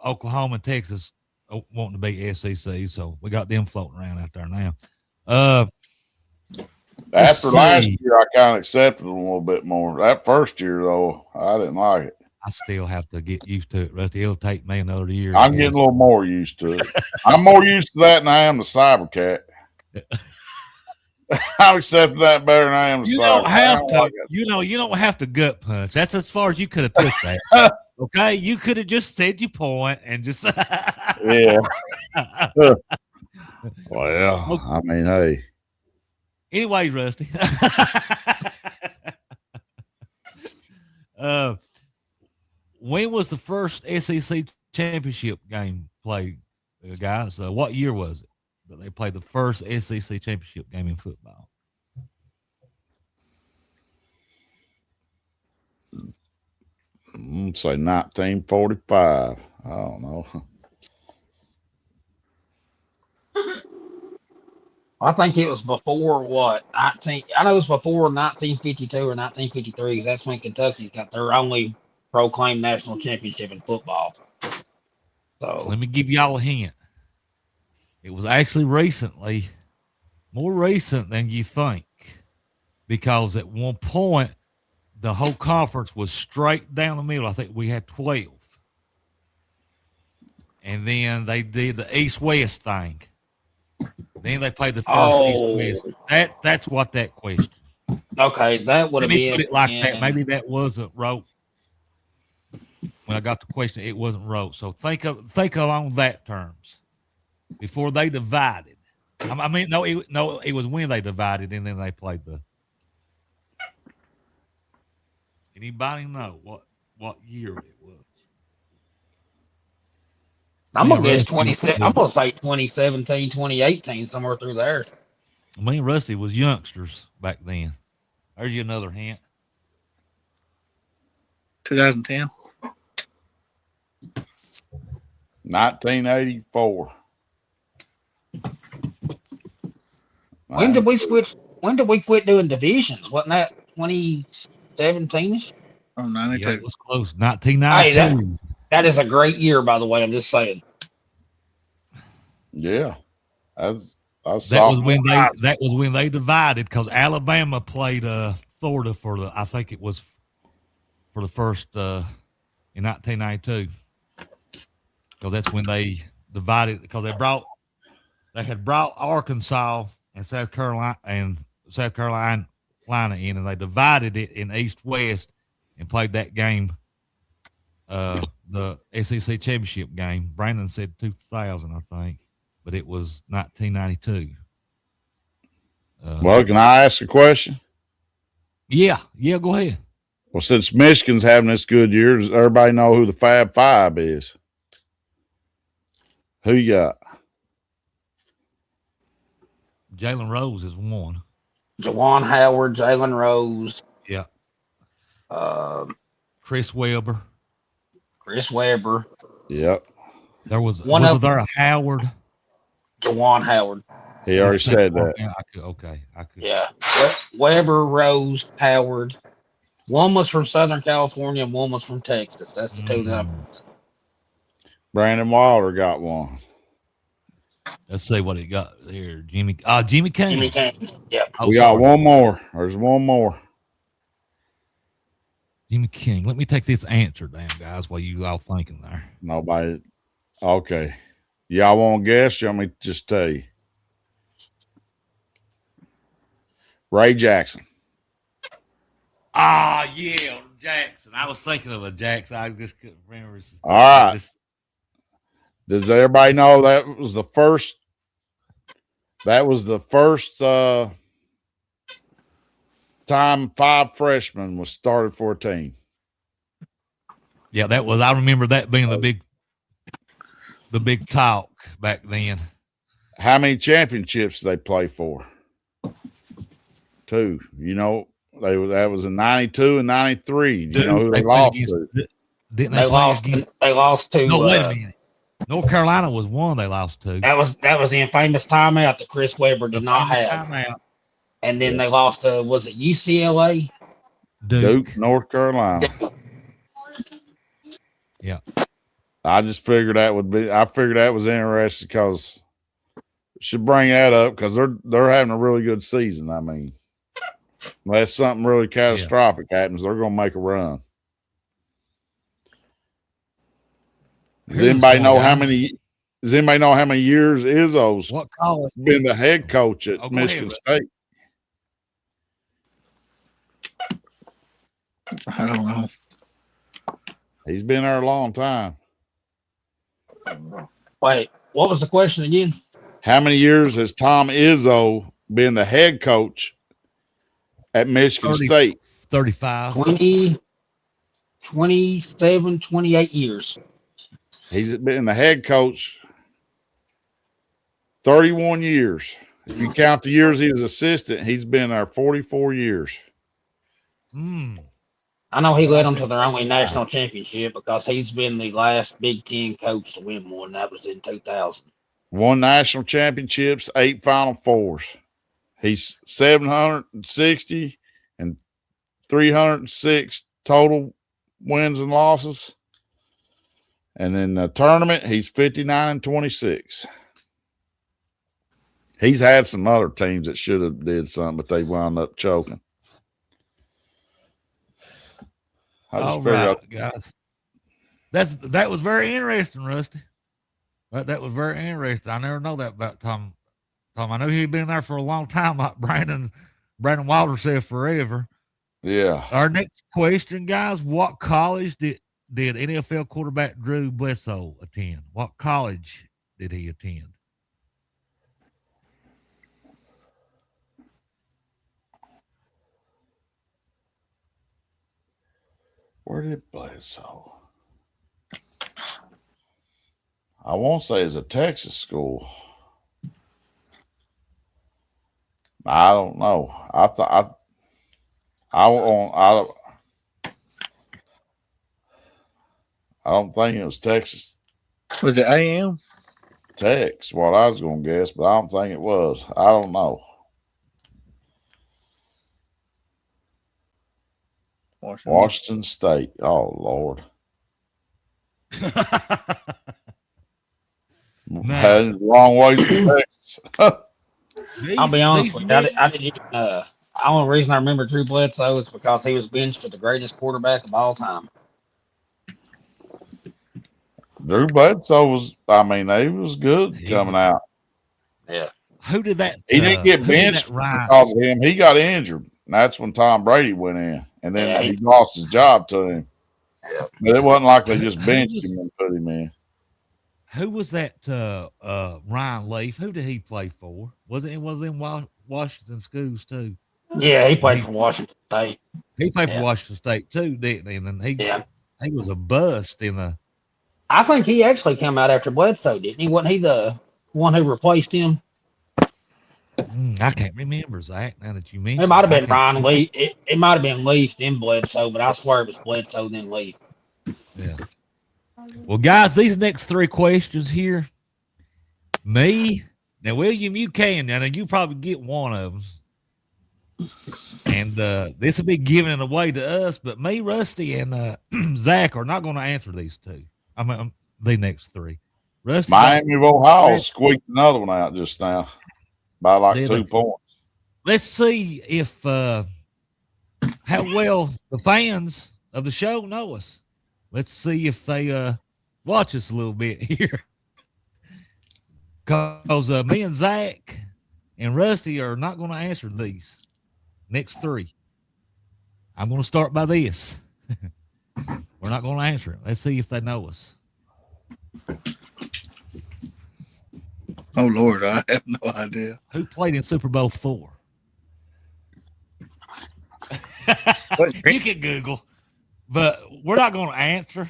Oklahoma and Texas wanting to be SEC, so we got them floating around out there now. After last see. year, I kind of accepted them a little bit more. That first year, though, I didn't like it. I still have to get used to it, Rusty. It'll take me another year. I'm getting a little more used to it. I'm more used to that than I am the Cybercat. I'm accepting that better than I am the You Cybercat. don't have to. Like you don't have to gut punch. That's as far as you could have took that. Okay, you could have just said your point and just. Yeah. Well, I mean, hey. Anyway, Rusty. When was the first SEC championship game played, guys? What year was it that they played the first SEC championship game in football? Say 1945. I don't know. I think it was before what 19. I know it was before 1952 or 1953 because that's when Kentucky got their only proclaimed national championship in football. So Let me give y'all a hint. It was actually more recent than you think, because at one point the whole conference was straight down the middle. I think we had 12, and then they did the East-West thing. Then they played the first East-West. That's what that question. Okay, that would have Let me been. put it like that. Maybe that wasn't wrote. When I got the question, it wasn't wrote. So think of on that terms. Before they divided. I mean, it was when they divided and then they played the. Anybody know what year it was? I'm gonna guess 27. I'm gonna say 2017, 2018, somewhere through there. Me and Rusty was youngsters back then. There's you another hint. 2010. 1984. When did we switch? When did we quit doing divisions? Wasn't that 2017ish? Oh, 92. Yeah, it was close. 1992. That is a great year, by the way. I'm just saying. Yeah, that was when they divided, because Alabama played Florida for the, I think it was for the first in 1992, because that's when they divided, because they had brought Arkansas and South Carolina in, and they divided it in East-West and played that game, the SEC championship game. Brandon said 2000, I think, but it was 1992. Well, can I ask a question? Yeah, go ahead. Well, since Michigan's having this good year, does everybody know who the Fab Five is? Who you got? Jalen Rose is one. Jawan Howard, Jalen Rose. Yeah. Chris Webber. Yep. There was there a Howard? Jawan Howard. He already said that. I could. Yeah. Webber, Rose, Howard. One was from Southern California, and one was from Texas. That's the two that Brandon Wilder got one. Let's see what he got here. Jimmy King. Jimmy King. Yep. We got one more. There's one more. Jimmy King. Let me take this answer down, guys, while you all thinking there. Nobody. Okay. Y'all want to guess? You want me to just tell you? Ray Jackson. Yeah, Jackson. I was thinking of a Jackson. I just couldn't remember. All right. Does everybody know that was the first? That was the first time 5 freshmen was started for a team. Yeah, that was. I remember that being the big talk back then. How many championships did they play for? 2. You know, that was in 92 and 93. You know who they lost to? Didn't they lost? They lost to. No, wait a minute. North Carolina was one they lost to. That was the infamous timeout that Chris Webber did not have. Timeout. And then they lost to, was it UCLA? Duke, North Carolina. Yeah. I just figured that would be. I figured that was interesting because should bring that up because they're having a really good season. I mean, unless something really catastrophic happens, they're going to make a run. Does anybody know how many? Does anybody know how many years Izzo's What college? been the head coach at Michigan State? I don't know. He's been there a long time. Wait, what was the question again? How many years has Tom Izzo been the head coach at Michigan State? 35. 20, 27, 28 years. He's been the head coach 31 years. If you count the years he was assistant, he's been there 44 years. I know he led them to their only national championship because he's been the last Big Ten coach to win one. That was in 2000. Won national championships, 8 Final Fours. He's 760 and 306 total wins and losses. And in the tournament, he's 59 and 26. He's had some other teams that should have did something, but they wound up choking. All right, guys. That was very interesting, Rusty. That was very interesting. I never know that about Tom. I knew he'd been there for a long time, like Brandon Wilder said, forever. Yeah. Our next question, guys: what college did NFL quarterback Drew Bledsoe attend? What college did he attend? Where did Bledsoe? I won't say it's a Texas school. I don't know. I don't think it was Texas. Was it A&M? Tex, what I was going to guess, but I don't think it was. I don't know. Washington State. Oh, Lord. Had a long ways from Texas. I'll be honest with you. I didn't even, the only reason I remember Drew Bledsoe is because he was benched for the greatest quarterback of all time. Drew Bledsoe was, he was good coming out. Yeah. Who did that? He didn't get benched because of him. He got injured. And that's when Tom Brady went in. And then he lost his job to him. Yeah. But it wasn't like they just benched him and put him in. Who was that Ryan Leaf? Who did he play for? Was it in Washington schools too? Yeah, he played for Washington State. He played for Washington State too, didn't he? And then he was a bust in the. I think he actually came out after Bledsoe, didn't he? Wasn't he the one who replaced him? I can't remember, Zach, now that you mentioned it. It might have been Ryan Leaf. It might have been Leaf, then Bledsoe, but I swear it was Bledsoe, then Leaf. Yeah. Well, guys, these next 3 questions here. Now, William, you can. Now, you probably get one of them. And this will be giving it away to us, but me, Rusty, and Zach are not going to answer these 2. The next 3. Rusty, Miami of Ohio squeaked another one out just now by like 2 points. Let's see if how well the fans of the show know us. Let's see if they watch us a little bit here. Because me and Zach and Rusty are not going to answer these next 3. I'm going to start by this. We're not going to answer it. Let's see if they know us. Oh, Lord, I have no idea. Who played in Super Bowl 4? You can Google, but we're not going to answer.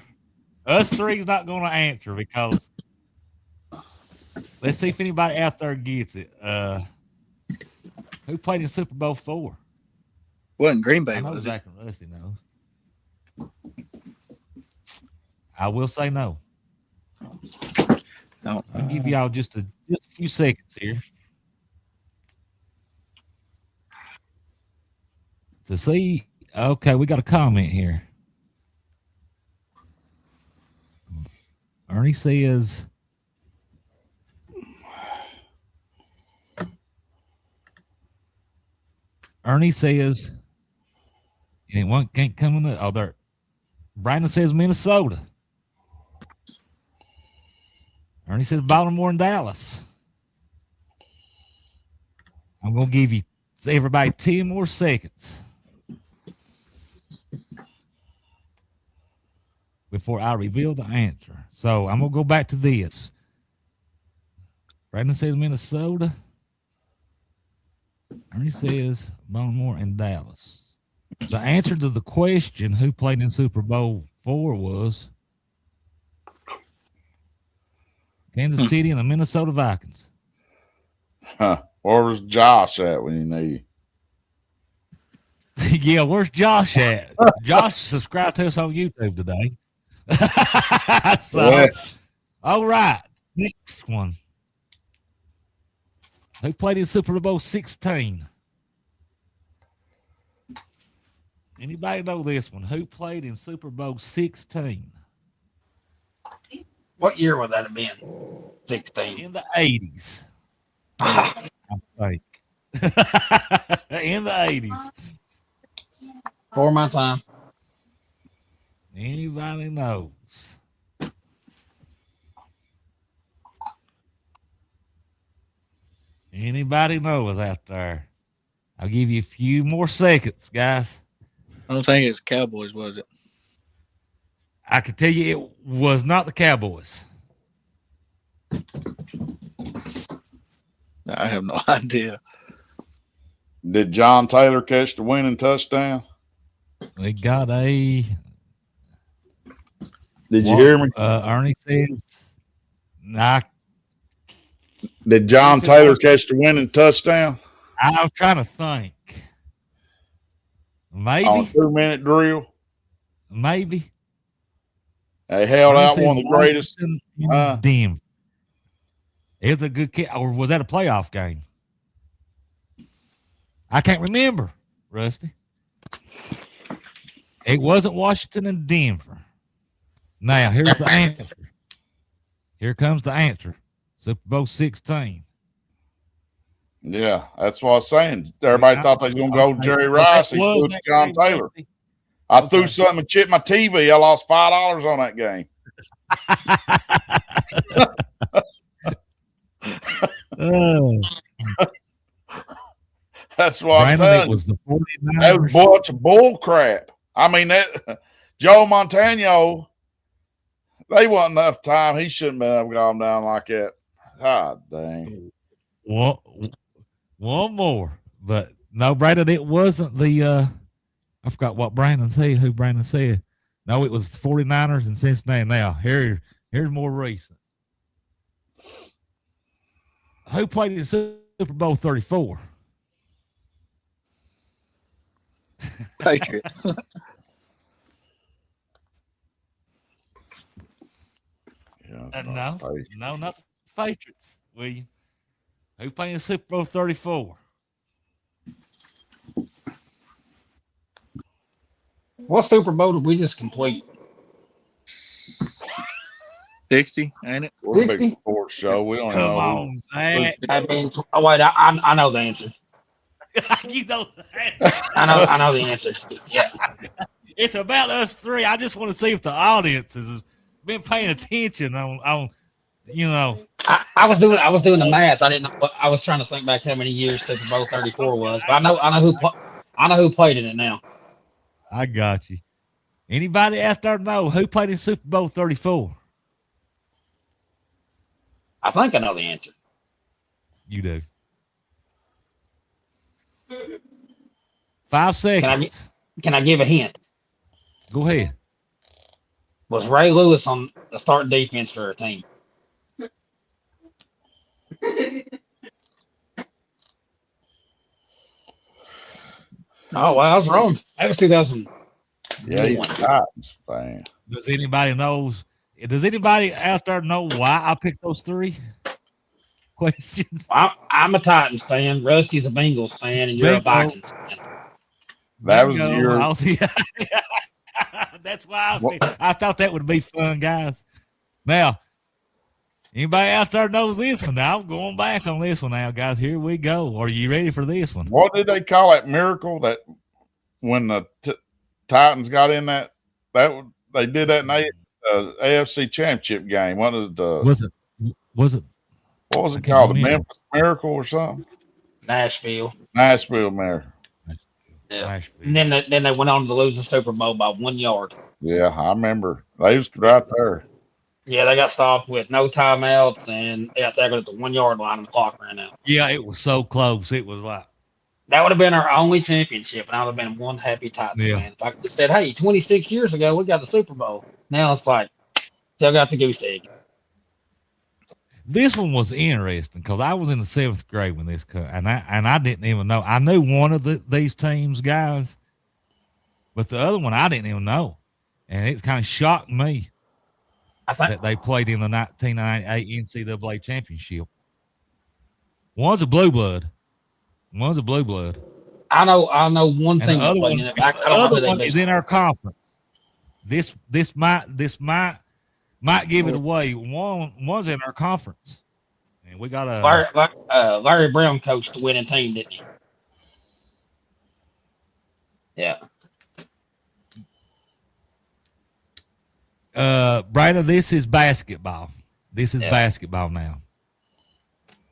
Us 3 is not going to answer because let's see if anybody out there gets it. Who played in Super Bowl 4? Wasn't Green Bay, I know was Zach and Rusty knows. I will say no. I'll give y'all just a few seconds here to see. Okay, we got a comment here. Ernie says anyone can't come in the oh there. Brandon says Minnesota. Ernie says Baltimore and Dallas. I'm gonna give you everybody 10 more seconds before I reveal the answer. So I'm gonna go back to this. Brandon says Minnesota. Ernie says Baltimore and Dallas. The answer to the question who played in Super Bowl IV was Kansas City and the Minnesota Vikings. Huh. Where was Josh at when you need? Yeah, where's Josh at? Josh subscribed to us on YouTube today. So, Yeah. all right, next one. Who played in Super Bowl 16? Anybody know this one? Who played in Super Bowl 16? What year would that have been? 16. In the 80s, Ah, I think. In the 80s. Before my time. Anybody knows? Anybody knows out there? I'll give you a few more seconds, guys. I don't think it's Cowboys, was it? I can tell you it was not the Cowboys. I have no idea. Did John Taylor catch the winning touchdown? We got a. Did you hear me? Ernie says, nah, Did John Taylor catch the winning touchdown I was trying to think. on a Maybe. 2-minute drill? Maybe. They held Ernie out says one of the greatest. Washington and Denver. It was a good kid. Or was that a playoff game? I can't remember, Rusty. It wasn't Washington and Denver. Now, here's the answer. Here comes the answer. Super Bowl 16. Yeah, that's what I was saying. Everybody thought they was going to go Jerry Rice. He threw to John Taylor. I threw something and chipped my TV. I lost $5 on that game. That's what I was telling you. Was the 49ers. That was a bunch of bull crap. I mean, that Joe Montano, they wasn't enough time. He shouldn't have gone down like that. God dang. One more. But no, Brandon, it wasn't the I forgot what Brandon said, who Brandon said. No, it was the 49ers in Cincinnati. Now, here's more recent. Who played in Super Bowl 34? Patriots. Yeah, No, not the Patriots, William. Who played in Super Bowl 34? What Super Bowl did we just complete? 60, ain't it? We're a big 60? sports show. We don't Come know. on, Zach. I mean, oh wait, I know the answer. You know that. I know the answer. Yeah. It's about us three. I just want to see if the audience has been paying attention on you know. I was doing the math. I didn't know. I was trying to think back how many years Super Bowl 34 was, but I know who played in it now. I got you. Anybody out there know who played in Super Bowl 34? I think I know the answer. You do. 5 seconds. Can I give a hint? Go ahead. Was Ray Lewis on the starting defense for her team? Oh, well, I was wrong. That was 2000. Yeah, he's a Titans fan. Does anybody out there know why I picked those 3 questions? I'm a Titans fan. Rusty's a Bengals fan, and you're a Vikings fan. That was your. That's why I thought that would be fun, guys. Now, anybody out there knows this one? Now I'm going back on this one now, guys. Here we go. Are you ready for this one? What did they call that miracle that when the Titans got in that they did that in the AFC Championship game? What is the was it what was it called? The Memphis Miracle or something? Nashville Miracle. Yeah. Nashville. And then they went on to lose the Super Bowl by 1 yard. Yeah, I remember. They was right there. Yeah, they got stopped with no timeouts, and they got tackled at the 1 yard line, and the clock ran out. Yeah, it was so close. It was like that would have been our only championship, and I would have been one happy Titans fan. If I could have said, "Hey, 26 years ago, we got the Super Bowl." Now it's like still got the goose egg. This one was interesting because I was in the 7th grade when this cut, and I didn't even know. I knew one of these teams, guys, but the other one I didn't even know, and it kind of shocked me that they played in the 1998 NCAA championship. One's a blue blood. I know one thing. The other one, the other one is in our conference. This might give it away. One's in our conference, and we got a Larry Brown coached the winning team, didn't he? Yeah. Brandon, this is basketball. This is basketball now.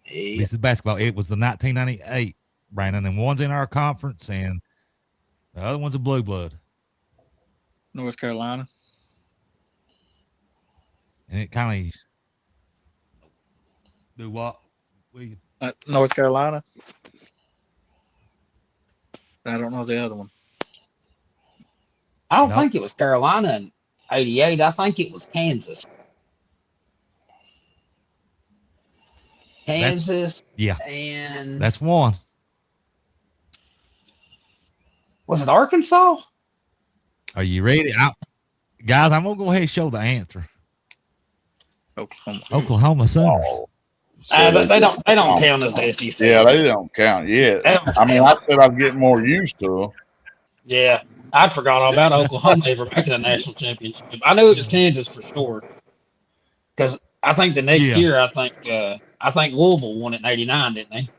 Yeah. This is basketball. It was the 1998, Brandon, and one's in our conference, and the other one's a blue blood. North Carolina. And it kind of do what? North Carolina. I don't know the other one. I don't think it was Carolina in 88. I think it was Kansas. And that's one. Was it Arkansas? Are you ready? Guys, I'm gonna go ahead and show the answer. Oklahoma Sooners. They don't count as the SEC. Yeah, they don't count yet. I mean, I said I'm getting more used to them. Yeah, I forgot all about Oklahoma ever making a national championship. I knew it was Kansas for sure, because I think the next year, I think Louisville won it in '89, didn't they?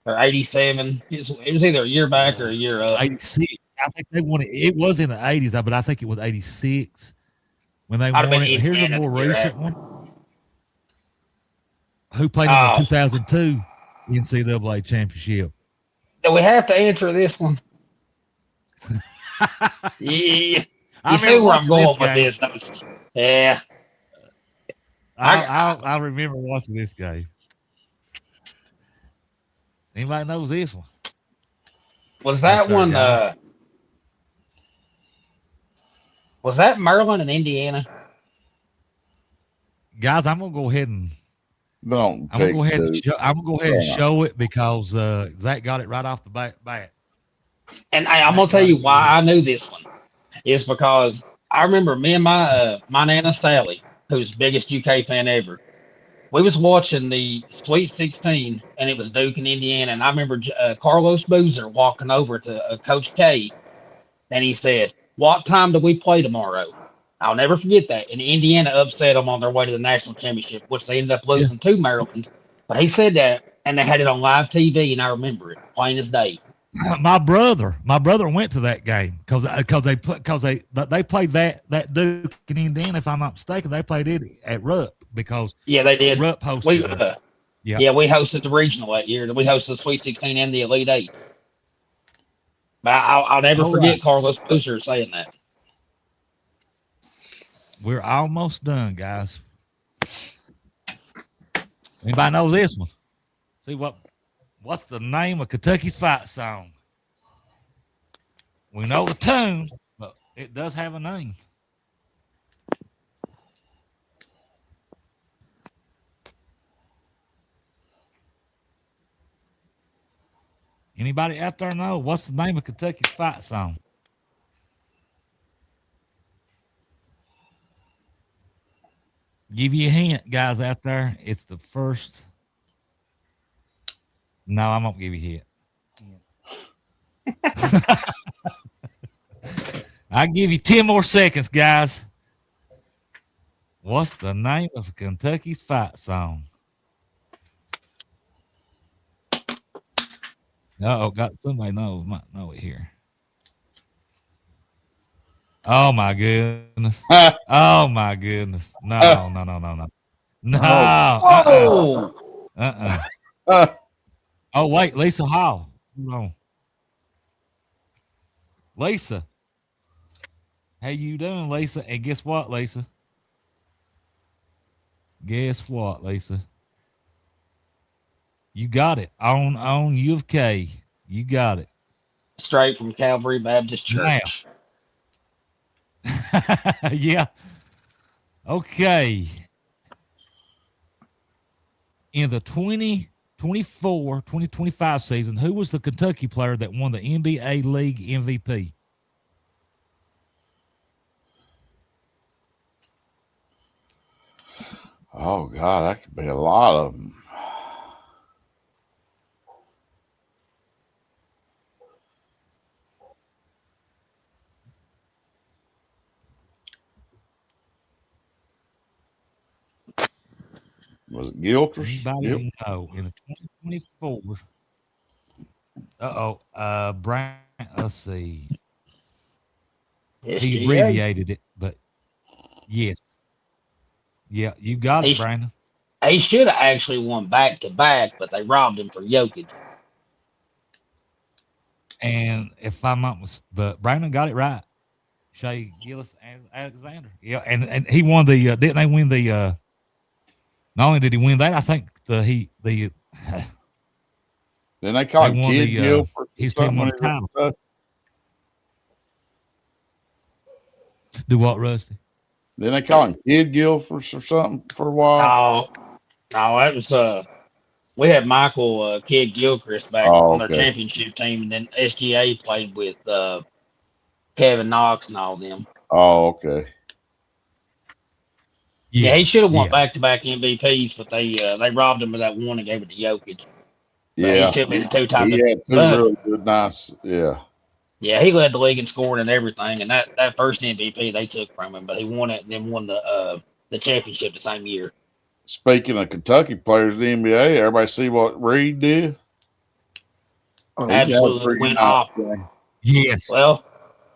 Or '87. It was either a year back or a year up. '86. I think they won it. It was in the '80s, but I think it was '86 when they won it. Here's a more recent one. Who played in the 2002 NCAA championship? Do we have to answer this one? Yeah. You see where I'm going with this, don't you? Yeah. I remember watching this game. Anybody knows this one? Was that one? Was that Maryland and Indiana? Guys, I'm gonna go ahead and show it because Zach got it right off the bat. And I'm gonna tell you why I knew this one is because I remember me and my Nana Sally, who's the biggest UK fan ever. We was watching the Sweet 16, and it was Duke and Indiana. And I remember Carlos Boozer walking over to Coach K, and he said, "What time do we play tomorrow?" I'll never forget that. And Indiana upset them on their way to the national championship, which they ended up losing to Maryland. But he said that, and they had it on live TV, and I remember it plain as day. My brother went to that game because they played that Duke and Indiana. If I'm not mistaken, they played it at Rupp because they did. Rupp hosted it. We hosted the regional that year. We hosted the Sweet 16 and the Elite Eight. But I'll never forget Carlos Boozer saying that. We're almost done, guys. Anybody know this one? See what's the name of Kentucky's fight song? We know the tune, but it does have a name. Anybody out there know what's the name of Kentucky's fight song? Give you a hint, guys out there. It's the first. No, I won't give you a hint. I'll give you 10 more seconds, guys. What's the name of Kentucky's fight song? Oh, got somebody might know it here. Oh my goodness. Oh my goodness. No. No. Oh. Whoa! Oh wait, Lisa Hall. Hold on. Lisa. How you doing, Lisa? And guess what, Lisa? Guess what, Lisa? You got it. On U of K. You got it. Straight from Calvary Baptist Now. Church. Yeah. Okay. In the 2024-2025 season, who was the Kentucky player that won the NBA League MVP? Oh God, that could be a lot of them. Was it Gilchrist? Anybody know in the 2024? Brian, let's see. He SGA. abbreviated it, but yes. Yeah, you got it, Brandon. He should have actually won back to back, but they robbed him for Jokic. And if I'm not but Brandon got it right. Shea Gillis Alexander. Yeah, and he won the didn't they win the not only did he win that, I think Then they call him won Kid Gilchrist. His team won the title. Do what, Rusty? Then they call him Kid Gilchrist or something for a while. No, that was we had Michael Kid Gilchrist back on their championship team, and then SGA played with Kevin Knox and all them. Oh, okay. Yeah, he should have won back-to-back MVPs, but they robbed him of that one and gave it to Jokic. Yeah, he should be the two-time. He had two really good, nice. Yeah. Yeah, he led the league in scoring and everything, and that first MVP they took from him, but he won it and then won the championship the same year. Speaking of Kentucky players in the NBA, everybody see what Reed did? Absolutely went off. Yes. Well,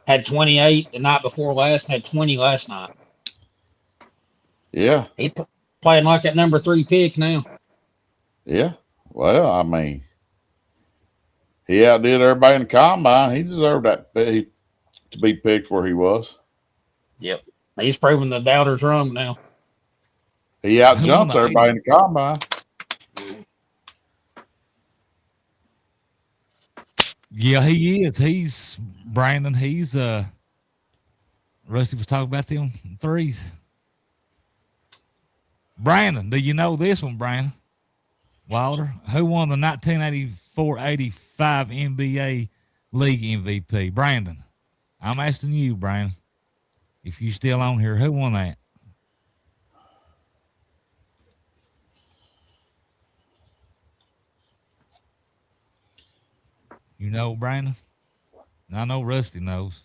had 28 the night before last, had 20 last night. Yeah. He playing like that number 3 pick now. Yeah. Well, I mean, he outdid everybody in the combine. He deserved that to be picked where he was. Yep. He's proving the doubters wrong now. He outjumped everybody in the combine. Yeah, he is. He's Brandon. He's Rusty was talking about them threes. Brandon, do you know this one, Brandon Wilder? Who won the 1984-85 NBA League MVP? Brandon, I'm asking you, Brandon, if you still on here, who won that? You know, Brandon? I know Rusty knows.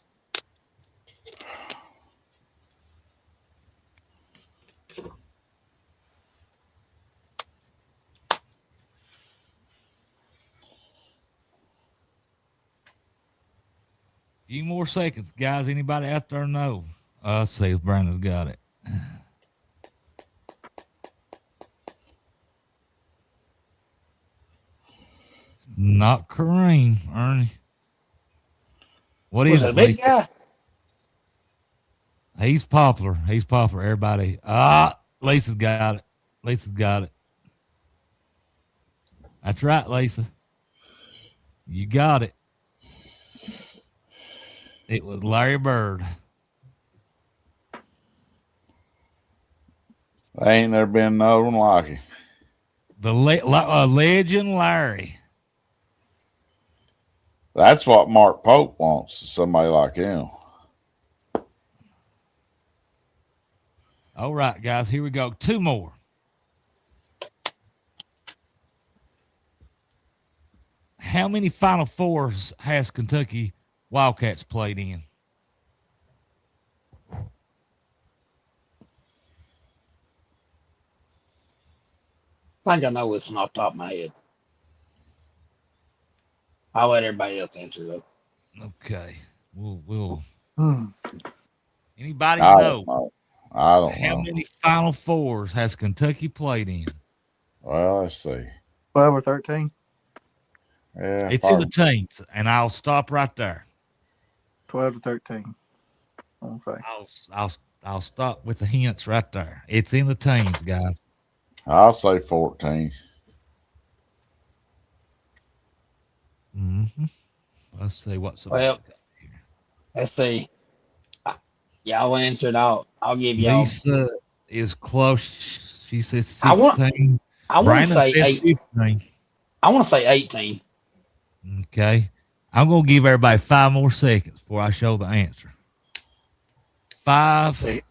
Few more seconds, guys. Anybody out there know? Let's see if Brandon's got it. It's not Kareem, Ernie. What is it? A big guy? He's popular. Everybody. Lisa's got it. That's right, Lisa. You got it. It was Larry Bird. There ain't never been another one like him. The legend Larry. That's what Mark Pope wants, somebody like him. All right, guys, here we go. 2 more. How many Final Fours has Kentucky Wildcats played in? I think I know this one off the top of my head. I'll let everybody else answer though. Okay. We'll Hmm. anybody I know don't know. I don't how know. many Final Fours has Kentucky played in? Well, let's see. 12 or 13? Yeah, It's in the teens, and I'll stop right there. 12 to 13. I'll say. I'll stop with the hints right there. It's in the teens, guys. I'll say 14. Mm-hmm. Let's see what's Well, let's see. Y'all answered. I'll give y'all. Lisa is close. She says I want 16. to Brandon say says 8. 15. I want to say 18. Okay. I'm going to give everybody 5 more seconds before I show the answer. 5,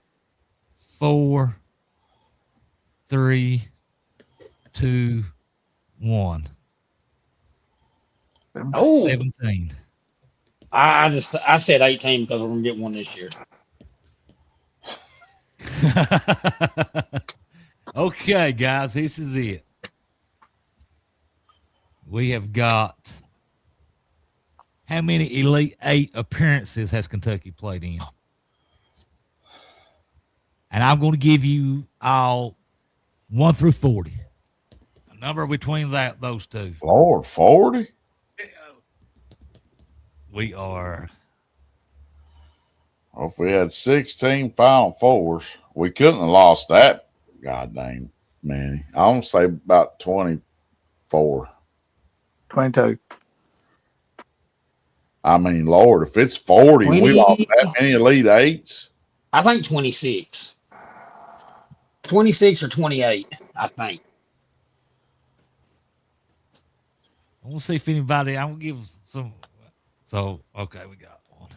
4, 3, 2, 1. Oh, 17. I said 18 because we're gonna get one this year. Okay, guys, this is it. We have got how many Elite 8 appearances has Kentucky played in? And I'm going to give you all 1 through 40. A number between those two. Lord, 40? We are. Well, if we had 16 Final Fours, we couldn't have lost that goddamn many. I want to say about 24. 22. I mean, Lord, if it's 40, we lost that many Elite Eights. I think 26. 26 or 28, I think. I want to see if anybody. I'm going to give some. So, okay, we got one.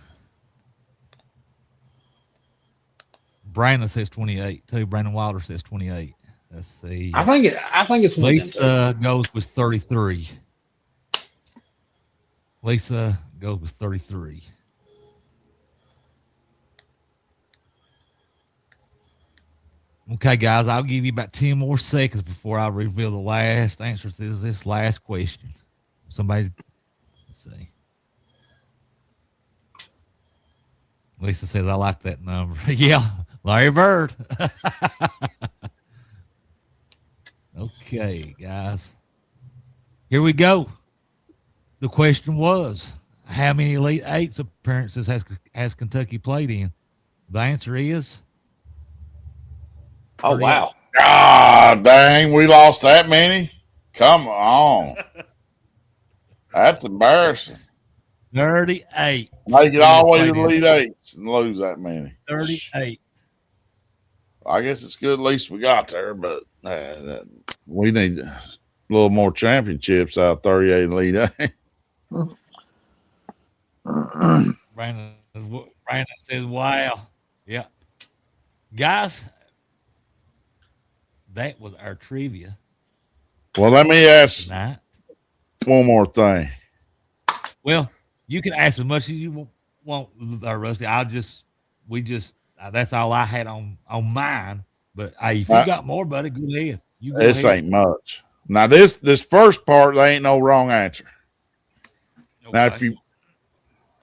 Brandon says 28 too. Brandon Wilder says 28. Let's see. I think it's one Lisa goes with 33. Lisa goes with 33. Okay, guys, I'll give you about 10 more seconds before I reveal the last answer to this last question. Somebody, let's see. Lisa says, I like that number. Yeah, Larry Bird. Okay, guys. Here we go. The question was, how many Elite Eights appearances has Kentucky played in? The answer is. Oh, wow. God dang, we lost that many? Come on. That's embarrassing. 38. Make it all the way to the Elite Eights and lose that many. 38. I guess it's good at least we got there, but we need a little more championships out of 38 Elite Eight. Brandon says, wow. Yeah. Guys, that was our trivia. Well, let me ask tonight. One more thing. Well, you can ask as much as you want, Rusty. That's all I had on mine. But hey, if you got more, buddy, go ahead. This ain't much. Now, this first part, there ain't no wrong answer. Okay. Now,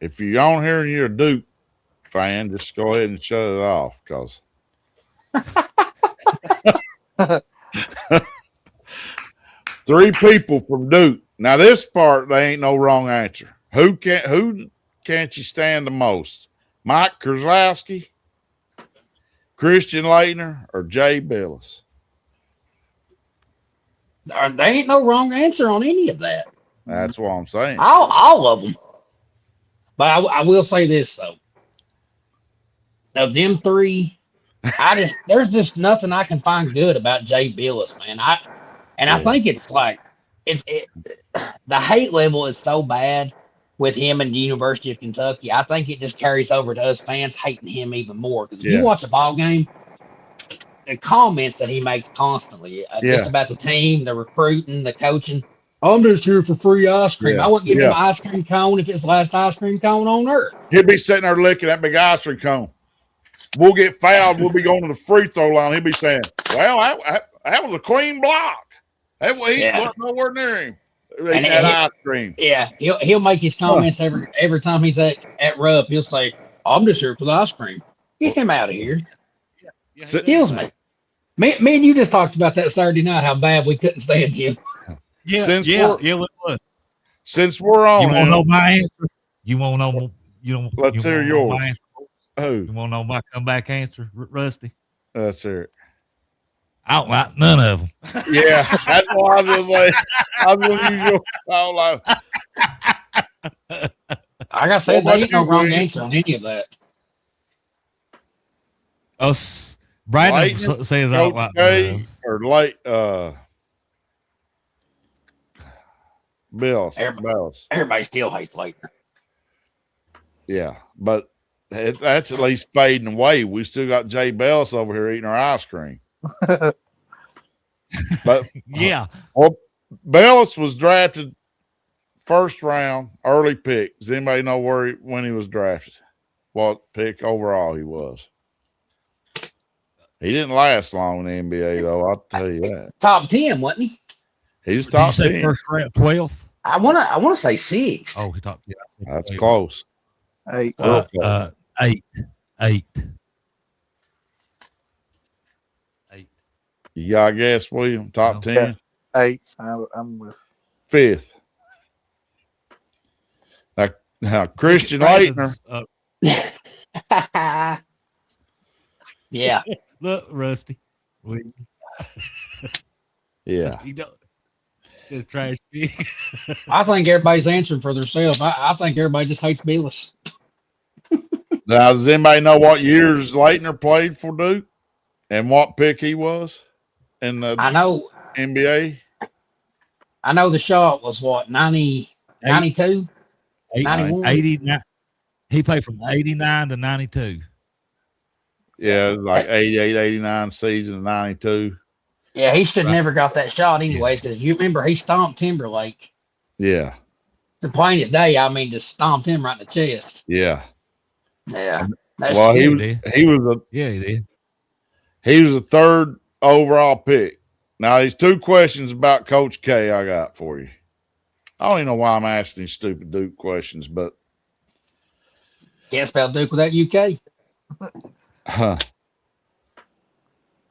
if you're on here and you're a Duke fan, just go ahead and shut it off, because 3 people from Duke. Now, this part, there ain't no wrong answer. Who can't you stand the most? Mike Krzyzewski, Christian Laettner, or Jay Billis? There ain't no wrong answer on any of that. That's what I'm saying. All of them. But I will say this, though. Of them 3, there's just nothing I can find good about Jay Billis, man. I think it's like the hate level is so bad with him and the University of Kentucky. I think it just carries over to us fans hating him even more. Because if you watch a ball game, the comments that he makes constantly just about the team, the recruiting, the coaching. I'm just here for free ice cream. I wouldn't give him an ice cream cone if it's the last ice cream cone on earth. He'll be sitting there licking that big ice cream cone. We'll get fouled. We'll be going to the free throw line. He'll be saying, well, that was a clean block. Hey, well, he Yeah. wasn't nowhere near him. And Eating that ice cream. Yeah, he'll make his comments every time he's at Rupp. He'll say, "I'm just here for the ice cream. Get him out of here." Yeah, Sit- Kills me. Me and you just talked about that Saturday night, how bad we couldn't stand him. Yeah, Since yeah, we're- it was. Since we're on You want to him, know my answer? You want to know? You don't. let's you hear wanna know yours. my answer? Who? You want to know my comeback answer, Rusty? Let's hear it. I don't like none of them. Yeah, that's why I was just like, I was going to use your. I was like, Like I said, What they ain't no about you, wrong William? answer on any of that. Brandon Lightning, says I don't Coach like none of K, them. or late Bills. Everybody still hates Laker. Yeah, but that's at least fading away. We still got Jay Bellis over here eating our ice cream. But Yeah, well, Bellis was drafted first round, early pick. Does anybody know when he was drafted? What pick overall he was? He didn't last long in the NBA, though. I'll tell you that. Top 10, wasn't he? He's did you top say 10. first round 12th? I wanna say 6. Oh, he top. Yeah, That's close. Hey, Real close. 8. You got to guess, William? Top No. 10? hey, I'm with. Fifth. Now Christian Leitner. Yeah. Look, Rusty. Yeah. He don't. Just trash pig. I think everybody's answering for themselves. I think everybody just hates Billis. Now, does anybody know what years Leitner played for Duke and what pick he was in the I know NBA? the shot was what, 90, 92? 91? 89. He played from 89 to 92. Yeah, it was like 88, 89 season, 92. Yeah, he should have Right. never got that shot anyways, because you remember he stomped Timberlake. Yeah. The plainest day, I mean, just stomped him right in the chest. Yeah. Yeah. That's Well, he he was did. he was a third overall pick. Now, these two questions about Coach K I got for you. I don't even know why I'm asking these stupid Duke questions, but can't spell Duke without UK.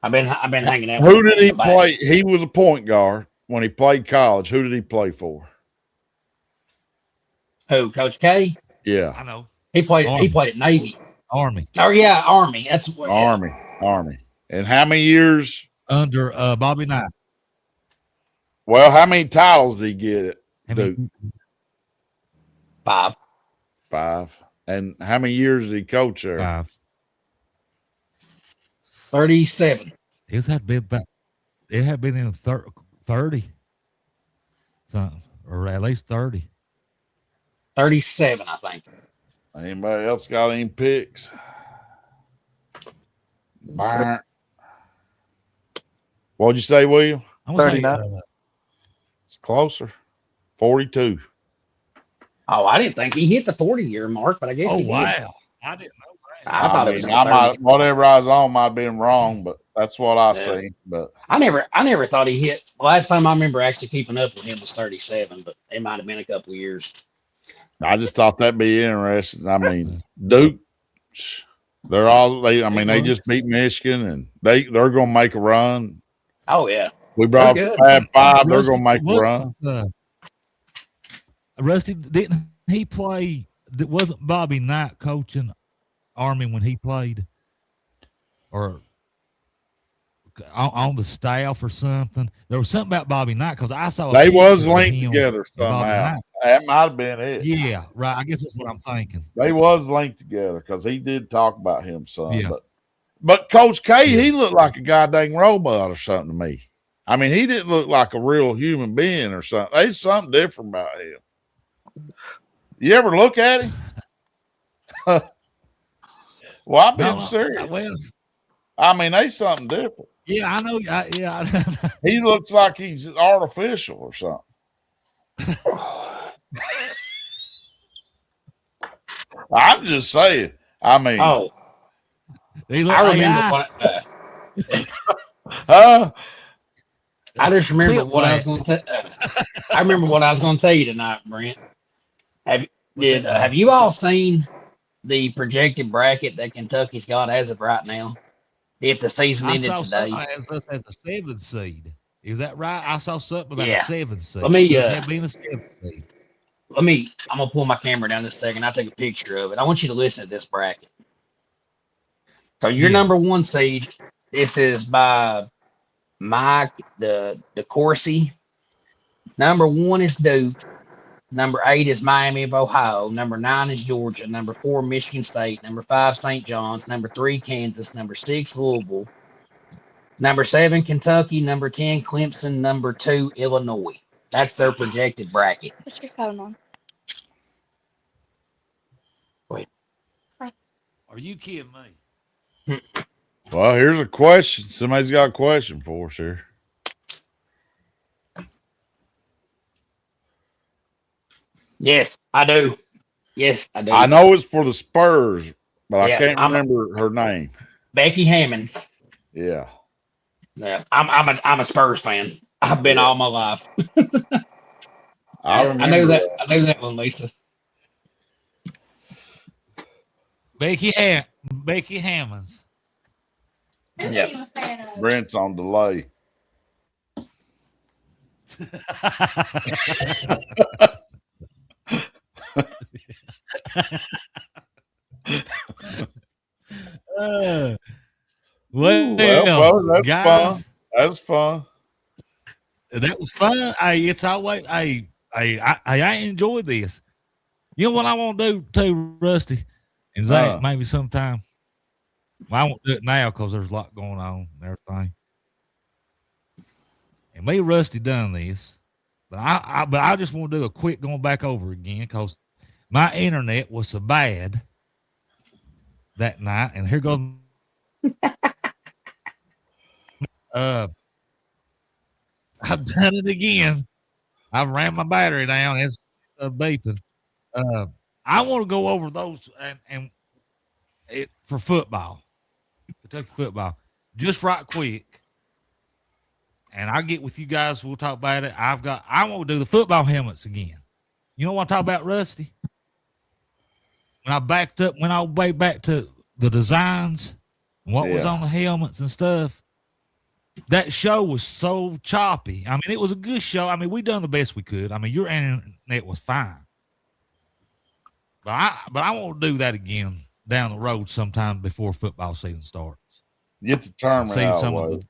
I've been hanging out. who with did he him back. play? He was a point guard when he played college. Who did he play for? Who? Coach K? Yeah. I know. He played Army. at Navy. Army Oh yeah, Army. That's what. Army. And how many years? under Bobby Knight. Well, how many titles did he get at How Duke? many- 5. 5. And how many years did he coach there? 5. 37. It had been about. It had been in 30. Something, or at least 30. 37, I think. Anybody else got any picks? Barn. What'd you say, William? I'm gonna say, 39. It's closer. 42. Oh, I didn't think he hit the 40-year mark, but I guess oh he did. wow! I didn't know that. I thought it was in the I 30s. might, whatever I was on might have been wrong, but that's what I Yeah. seen. But I never thought he hit. Last time I remember actually keeping up with him was 37, but it might have been a couple of years. I just thought that'd be interesting. I mean, Duke, they just beat Michigan and they're gonna make a run. Oh yeah. We brought They're up good. Fab Five, they're Rusty, gonna make a run. Rusty, didn't he play? Wasn't Bobby Knight coaching Army when he played, or on the staff or something? There was something about Bobby Knight because I saw They was picture of linked him together and Bobby somehow. Knight. That might have been it. Yeah, right. I guess that's what I'm thinking. They was linked together because he did talk about him some. Yeah. But Coach K, Yeah. he looked like a goddamn robot or something to me. I mean, he didn't look like a real human being or something. There's something different about him. You ever look at him? Well, I'm being serious. Well, I mean, there's something different. yeah, I know. Yeah, He looks like he's artificial or something. I'm just saying. I mean, Oh, he looked I like remember. I- When, huh? I just remember Clip what I was that. going to. I remember what I was going to tell you tonight, Brent. Have What's that, have Dave? you all seen the projected bracket that Kentucky's got as of right now? If the season I ended saw today, something as us as a 7 seed. Is that right? I saw something about a yeah. 7 seed. Let me Us have been a 7 seed. I'm gonna pull my camera down this second. I'll take a picture of it. I want you to listen to this bracket. So your Yeah. number 1 seed. This is by Mike the Corsi. Number 1 is Duke. Number 8 is Miami of Ohio. Number 9 is Georgia. Number 4, Michigan State. Number 5, St. John's. Number 3, Kansas. Number 6, Louisville. Number 7, Kentucky. Number 10, Clemson. Number 2, Illinois. That's their projected bracket. Put your phone on. Are you kidding me? Well, here's a question. Somebody's got a question for us here. Yes, I do. Yes, I do. I know it's for the Spurs, but Yeah, I can't remember her name. Becky Hammonds. Yeah. Yeah, I'm a Spurs fan. I've been all my life. I know that. I know that one, Lisa. Becky Hammonds. Yeah. Brent's on delay. Well, that's guys, fun. That's fun. That was fun. Hey, it's always I enjoy this. You know what I want to do too, Rusty? And Zach, maybe sometime. Well, I won't do it now because there's a lot going on and everything. And me and Rusty done this, but I just want to do a quick going back over again because my internet was so bad that night. And here goes. I've done it again. I've ran my battery down. It's beeping. I want to go over those and it for football, Kentucky football, just right quick. And I'll get with you guys. We'll talk about it. I want to do the football helmets again. You know what I'm talking about, Rusty? When I went all the way back to the designs and what was on the helmets and stuff. That show was so choppy. I mean, it was a good show. I mean, we done the best we could. I mean, your internet was fine. But I want to do that again down the road sometime before football season starts. Get the tournament out some of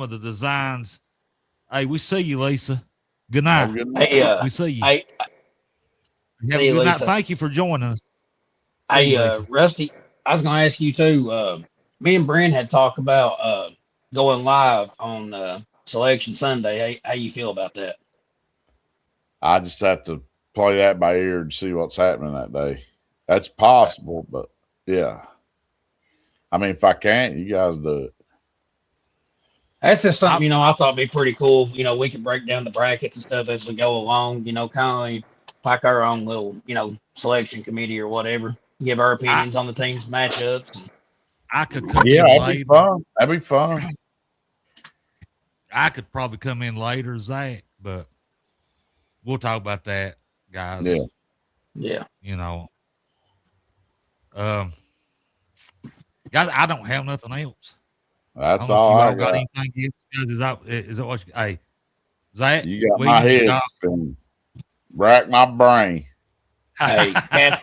the designs. Hey, we see you, Lisa. Good night. Hey, we see you. Hey, have a good night. Thank you for joining us. Hey, Rusty, I was going to ask you too. Me and Brent had talked about going live on Selection Sunday. How you feel about that? I just have to play that by ear and see what's happening that day. That's possible, but yeah. I mean, if I can't, you guys do it. That's just something, I thought would be pretty cool. We could break down the brackets and stuff as we go along, kind of like our own little, selection committee or whatever. Give our opinions on the teams' matchups. I could come in later. Be fun. That'd be fun. I could probably come in later, Zach, but we'll talk about that, guys. Yeah. Guys, I don't have nothing else. That's all I got. Anything else? Is that what you? Hey, Zach, you got my head spinning. Rack my brain. Hey, pass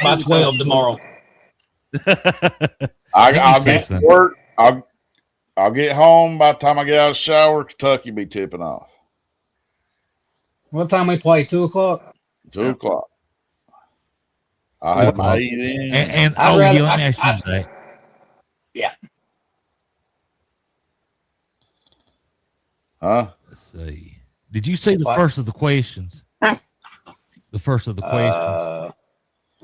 by 12 tomorrow. I'll get to work. I'll get home by the time I get out of the shower. Kentucky be tipping off. What time we play? 2:00. 2:00. I'll have my heat in. And let me ask you that. Yeah. Huh? Let's see. Did you see the first of the questions? The first of the questions.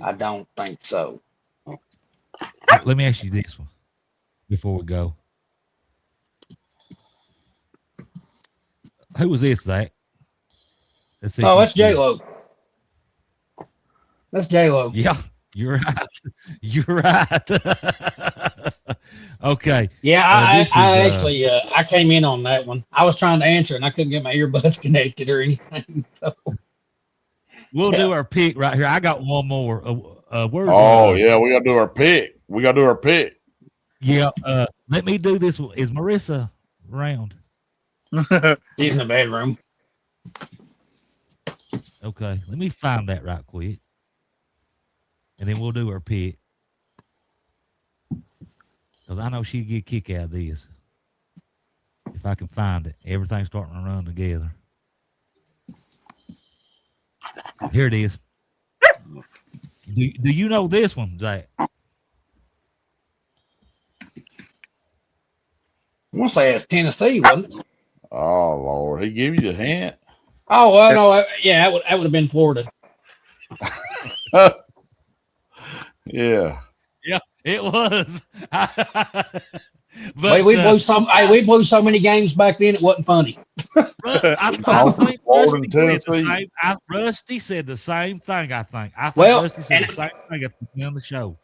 I don't think so. Let me ask you this one before we go. Who was this, Zach? Oh, that's J-Lo. That's J-Lo. Yeah, you're right. You're right. Okay. Yeah, This I is, actually I came in on that one. I was trying to answer and I couldn't get my earbuds connected or anything. So we'll yeah. do our pick right here. I got one more. Where's Oh yeah, we gotta do our pick. Yeah. Let me do this. Is Marissa around? She's in the bedroom. Okay. Let me find that right quick. And then we'll do our pick. Because I know she'd get a kick out of this. If I can find it. Everything's starting to run together. Here it is. Do you know this one, Zach? I want to say it's Tennessee, wasn't it? Oh Lord, he give you the hint. Oh well, no, yeah, that would have been Florida. Yeah. Yeah, it was. But we blew we blew so many games back then it wasn't funny. I think Florida Rusty and said the Tennessee. same. Rusty said the same thing. I think Well, Rusty said and- the same thing at the beginning of the show.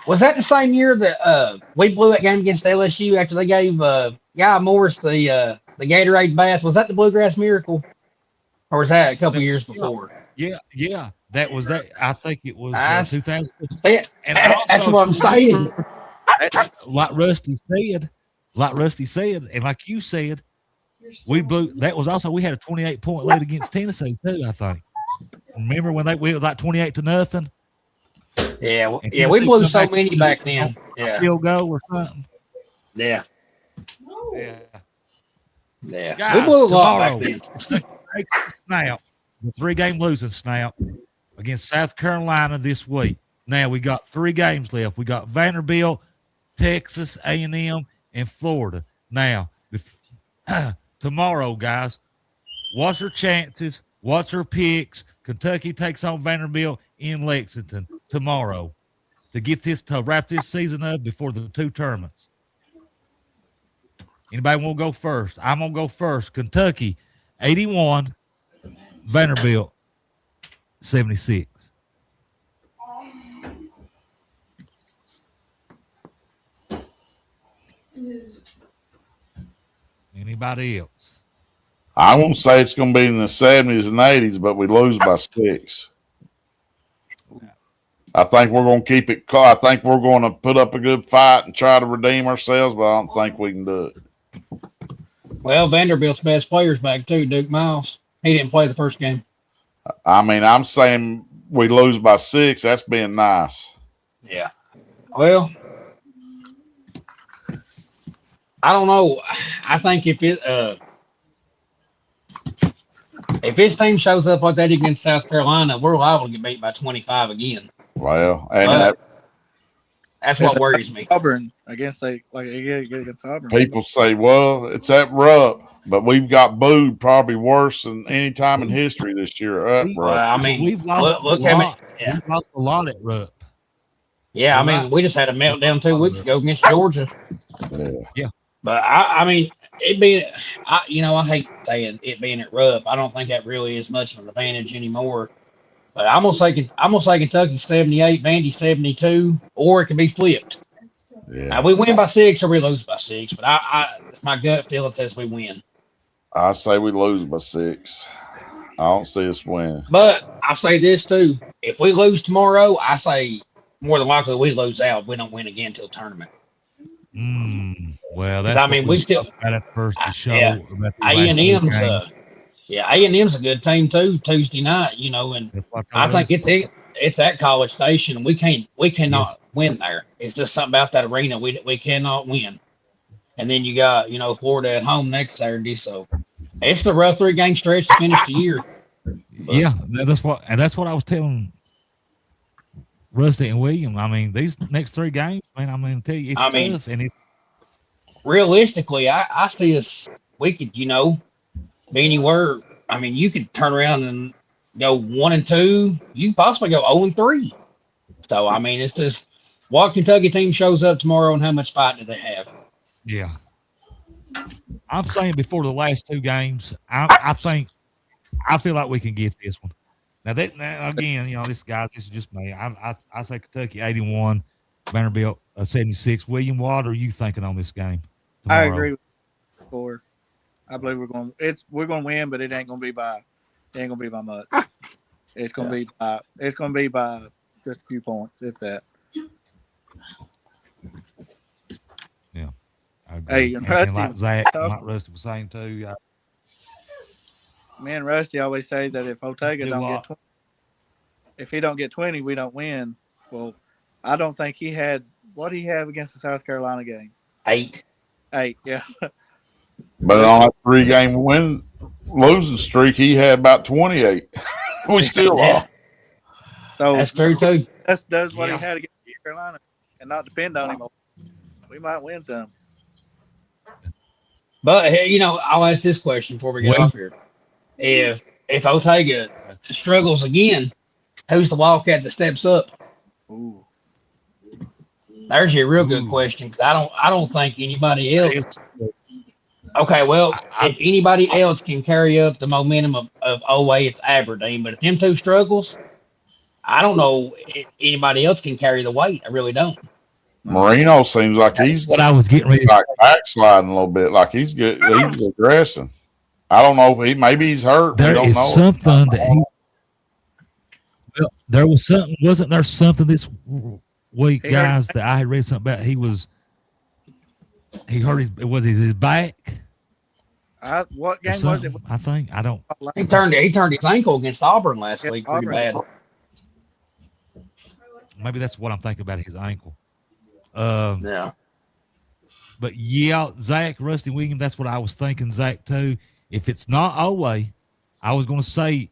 Was that the same year that we blew that game against LSU after they gave Guy Morris the Gatorade bath? Was that the Bluegrass Miracle, or was that a couple years before? Yeah, that was that. I think it was That's- 2000. Yeah, And that's also, what I'm saying. like Rusty said, and like you said, we blew. That was also we had a 28-point lead against Tennessee too. I think. Remember when we was like 28-0? Yeah, And yeah, we Tennessee blew come so back many back then. Yeah, Field goal or something. yeah, Yeah. yeah. Guys, We blew a lot tomorrow, back then. snap, the 3-game losing snap against South Carolina this week. Now we got 3 games left. We got Vanderbilt, Texas A&M, and Florida. Now, tomorrow, guys, what's our chances? What's our picks? Kentucky takes on Vanderbilt in Lexington tomorrow to wrap this season up before the 2 tournaments. Anybody want to go first? I'm going to go first. Kentucky, 81. Vanderbilt, 76. Anybody else? I won't say it's going to be in the 70s and 80s, but we lose by 6. I think we're going to keep it close. I think we're going to put up a good fight and try to redeem ourselves, but I don't think we can do it. Well, Vanderbilt's best player's back too, Duke Miles. He didn't play the first game. I mean, I'm saying we lose by 6. That's being nice. Yeah. Well, I don't know. I think if his team shows up like that against South Carolina, we're liable to get beat by 25 again. Well, and That's what worries me. Auburn against Auburn. people say, well, it's at Rupp, but we've got booed probably worse than any time in history this year at Well, Rupp. I mean, We've lost look a how lot. many. Yeah, We've lost a lot at Rupp. yeah. I mean, we just had a meltdown 2 weeks ago against Georgia. Yeah. But I mean, it being, I hate saying it being at Rupp. I don't think that really is much of an advantage anymore. But I'm gonna say Kentucky 78, Vandy 72, or it can be flipped. Yeah. Now, we win by 6 or we lose by 6, but my gut feeling says we win. I say we lose by 6. I don't see us win. But I say this too: if we lose tomorrow, I say more than likely we lose out. If we don't win again till tournament. Well, that's I mean, we still at first the show. yeah. A&M's A&M's a good team too. Tuesday night, and I think it's at College Station. We cannot win there. It's just something about that arena. We cannot win. And then you got Florida at home next Saturday. So it's the rough 3-game stretch to finish the year. Yeah, that's what I was telling Rusty and William. I mean, these next 3 games, man. I mean, tell you, it's tough, and realistically, I see us. We could, be anywhere. I mean, you could turn around and go 1-2. You could possibly go 0-3. So I mean, it's just what Kentucky team shows up tomorrow and how much fight do they have. Yeah, I'm saying before the last 2 games, I feel like we can get this one. Now again, this is just me. I say Kentucky 81, Vanderbilt 76. William, what are you thinking on this game I tomorrow? agree with the score. I believe we're going to win, but it ain't going to be by much. It's going to be by just a few points, if that. Yeah. I agree. Hey, and Rusty, like Zach, like Rusty was saying too. Me and Rusty always say that if Ortega Do don't what? get 20, if he don't get 20, we don't win. Well, I don't think he had what did he have against the South Carolina game. 8. 8, yeah. But on that 3-game losing streak, he had about 28. We still lost. So That's true too. That's does what he Yeah. had against South Carolina and not depend on him. We might win some. But hey, I'll ask this question before we get Well- off here. If Ortega struggles again, who's the Wildcat that steps up? Ooh. There's your real good Ooh. question, because I don't think anybody else. Okay, well, if anybody else can carry up the momentum of OA, it's Aberdeen. But if them two struggles, I don't know if anybody else can carry the weight. I really don't. Marino seems like he's What I was getting ready to like backsliding a little bit. Like he's regressing. I don't know if maybe he's hurt. There we don't is know. something that he. Well, there was something. Wasn't there something this week, He guys, that I had read something about? He hurt his back. What or game was it? something, I think I don't. He turned his ankle against Auburn last Yeah, week pretty Auburn. bad. Maybe that's what I'm thinking about his ankle. Yeah. But yeah, Zach, Rusty Williams, that's what I was thinking, Zach, too. If it's not Owe, I was going to say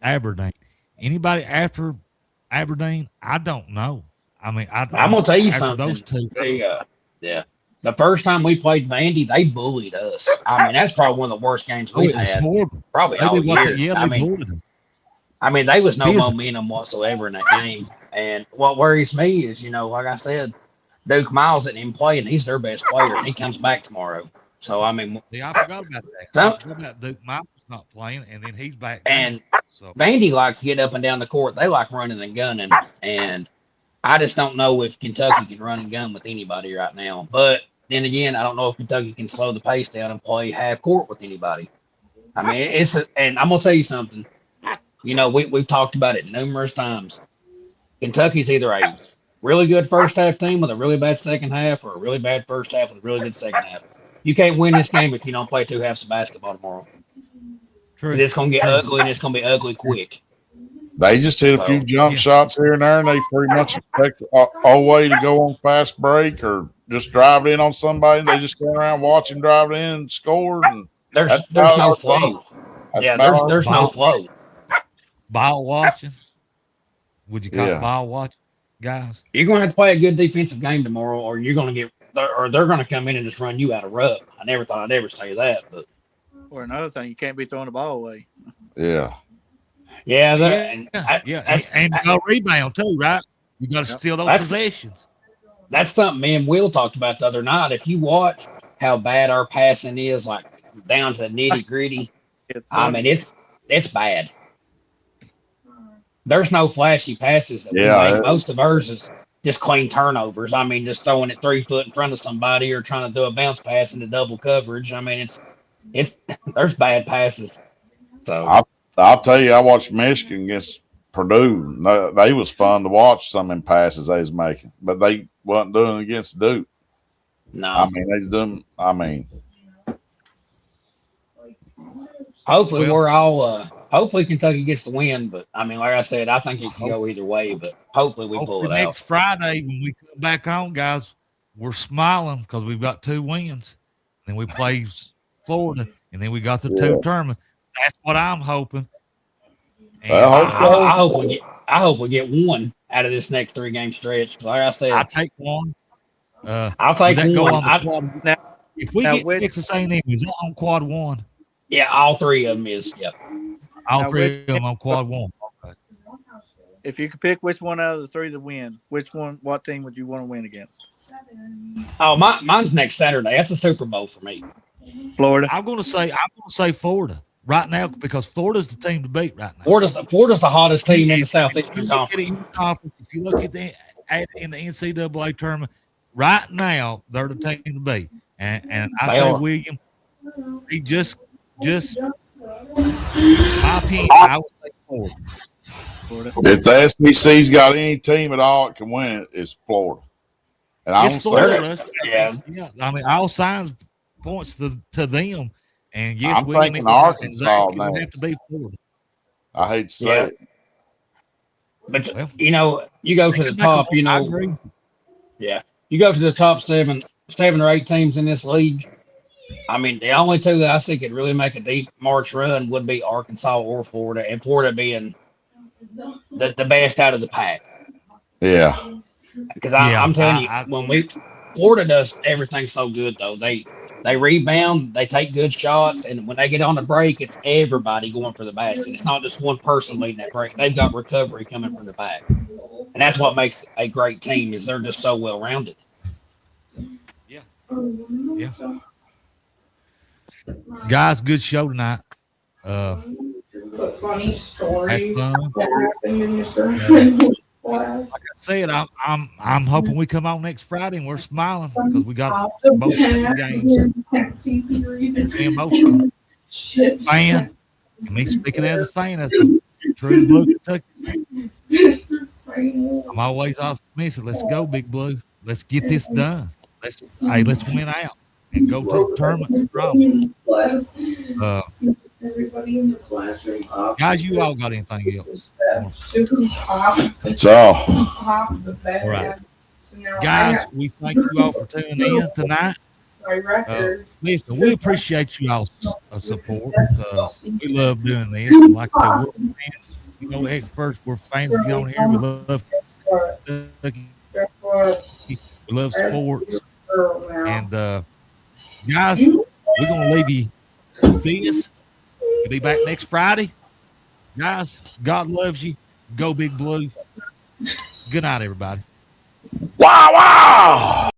Aberdeen. Anybody after Aberdeen, I don't know. I mean, I'm going to tell you after something. those two. Yeah. The first time we played Vandy, they bullied us. I mean, that's probably one of the worst games Oh, we've it was had. horrible. Probably They all did what year. they, yeah, they bullied them. I mean, there was no Physical. momentum whatsoever in that game. And what worries me is, like I said, Duke Miles didn't even play, and he's their best player, and he comes back tomorrow. So, I mean, See, I forgot about that. So- I forgot about Duke Miles not playing, and then he's back. and So Vandy likes to get up and down the court. They like running and gunning. And I just don't know if Kentucky can run and gun with anybody right now. But then again, I don't know if Kentucky can slow the pace down and play half court with anybody. I mean, and I'm going to tell you something. We've talked about it numerous times. Kentucky's either a really good first half team with a really bad second half, or a really bad first half with a really good second half. You can't win this game if you don't play two halves of basketball tomorrow. true. It's going to get ugly, and it's going to be ugly quick. They just hit a few jump shots here and there, and they pretty much expect Owe to go on fast break or just drive it in on somebody. And they just go around, watch him drive it in, and score. And There's That's no about our flow. team. that's Yeah, about our there's no flow. Ball watching. Would you call Yeah. it ball watching, guys? You're going to have to play a good defensive game tomorrow, or you're going to they're going to come in and just run you out of rut. I never thought I'd ever say that, but Or another thing, you can't be throwing the ball away. Yeah. yeah, And go rebound too, right? You got to Yep. steal those That's- possessions. that's something me and Will talked about the other night. If you watch how bad our passing is, like down to the nitty gritty, I mean it's bad. There's no flashy passes that we Yeah, make. Most of ours is just clean turnovers. I mean, just throwing it 3 foot in front of somebody or trying to do a bounce pass into double coverage. I mean, it's there's bad passes. So I'll tell you, I watched Michigan against Purdue. No, they was fun to watch some of them passes they was making, but they wasn't doing it against Duke. no, I mean, they was doing. I mean, hopefully Well- we're all hopefully Kentucky gets the win. But I mean, like I said, I think it can go either way. But hopefully we pull Hopefully it next out. Friday when we come back on, guys, we're smiling because we've got 2 wins. Then we play Florida, and then we got the 2 tournaments. That's what I'm hoping. And, Well, hopefully. I hope we get one out of this next 3-game stretch. Like I said, I take one. I'll take Would that go one. on the quad? Now- If we now get which- Texas A&M, is that on quad 1? Yeah, all 3 of them is. Yep. All Now 3 which- of them on quad 1. Okay. If you could pick which one out of the 3 to win, what team would you want to win against? Oh, mine's next Saturday. That's a Super Bowl for me. Florida. I'm gonna say Florida right now because Florida's the team to beat right now. Florida's the hottest team in the Southeastern If you look at Conference. it in the conference, if you look at in the NCAA tournament. Right now, they're the team to be. And I They say are. William, he just my opinion, I would say Florida. If the SEC's got any team at all that can win it, it's Florida. And I It's don't say Florida. Yeah. Yeah. I mean, all signs points to them. And yes, I'm William, thinking it would Arkansas have next. to be Florida. I hate to say Yeah. it. But Well, you go they to the could make a top, I agree. yeah, you go to the top seven or eight teams in this league. I mean, the only two that I see could really make a deep March run would be Arkansas or Florida, and Florida being the best out of the pack. Yeah. Because Yeah, I'm telling you, Florida does everything so good though. They rebound, they take good shots, and when they get on the break, it's everybody going for the basket. It's not just one person leading that break. They've got recovery coming from the back, and that's what makes a great team. Is they're just so well rounded. Yeah. Guys, good show tonight. But funny story Had fun. that happened in this Like I said, I'm hoping we come out next Friday and we're smiling because we got both games. And both of them. Fan. Me speaking as a fan, as a true Blue Kentucky. I'm always optimistic. Let's go, Big Blue. Let's get this done. Let's win out and go to the tournament strong. Everybody in the classroom up. Guys, you all got anything else? That's all. All right. Guys, we thank you all for tuning in tonight. Listen, we appreciate you all's support. We love doing this. And like I said, we're fans. You know, at first, we're fans of get on here. We love Kentucky. We love sports. And guys, we're going to leave you with this. We'll be back next Friday. Guys, God loves you. Go Big Blue. Good night, everybody. Wow, wow.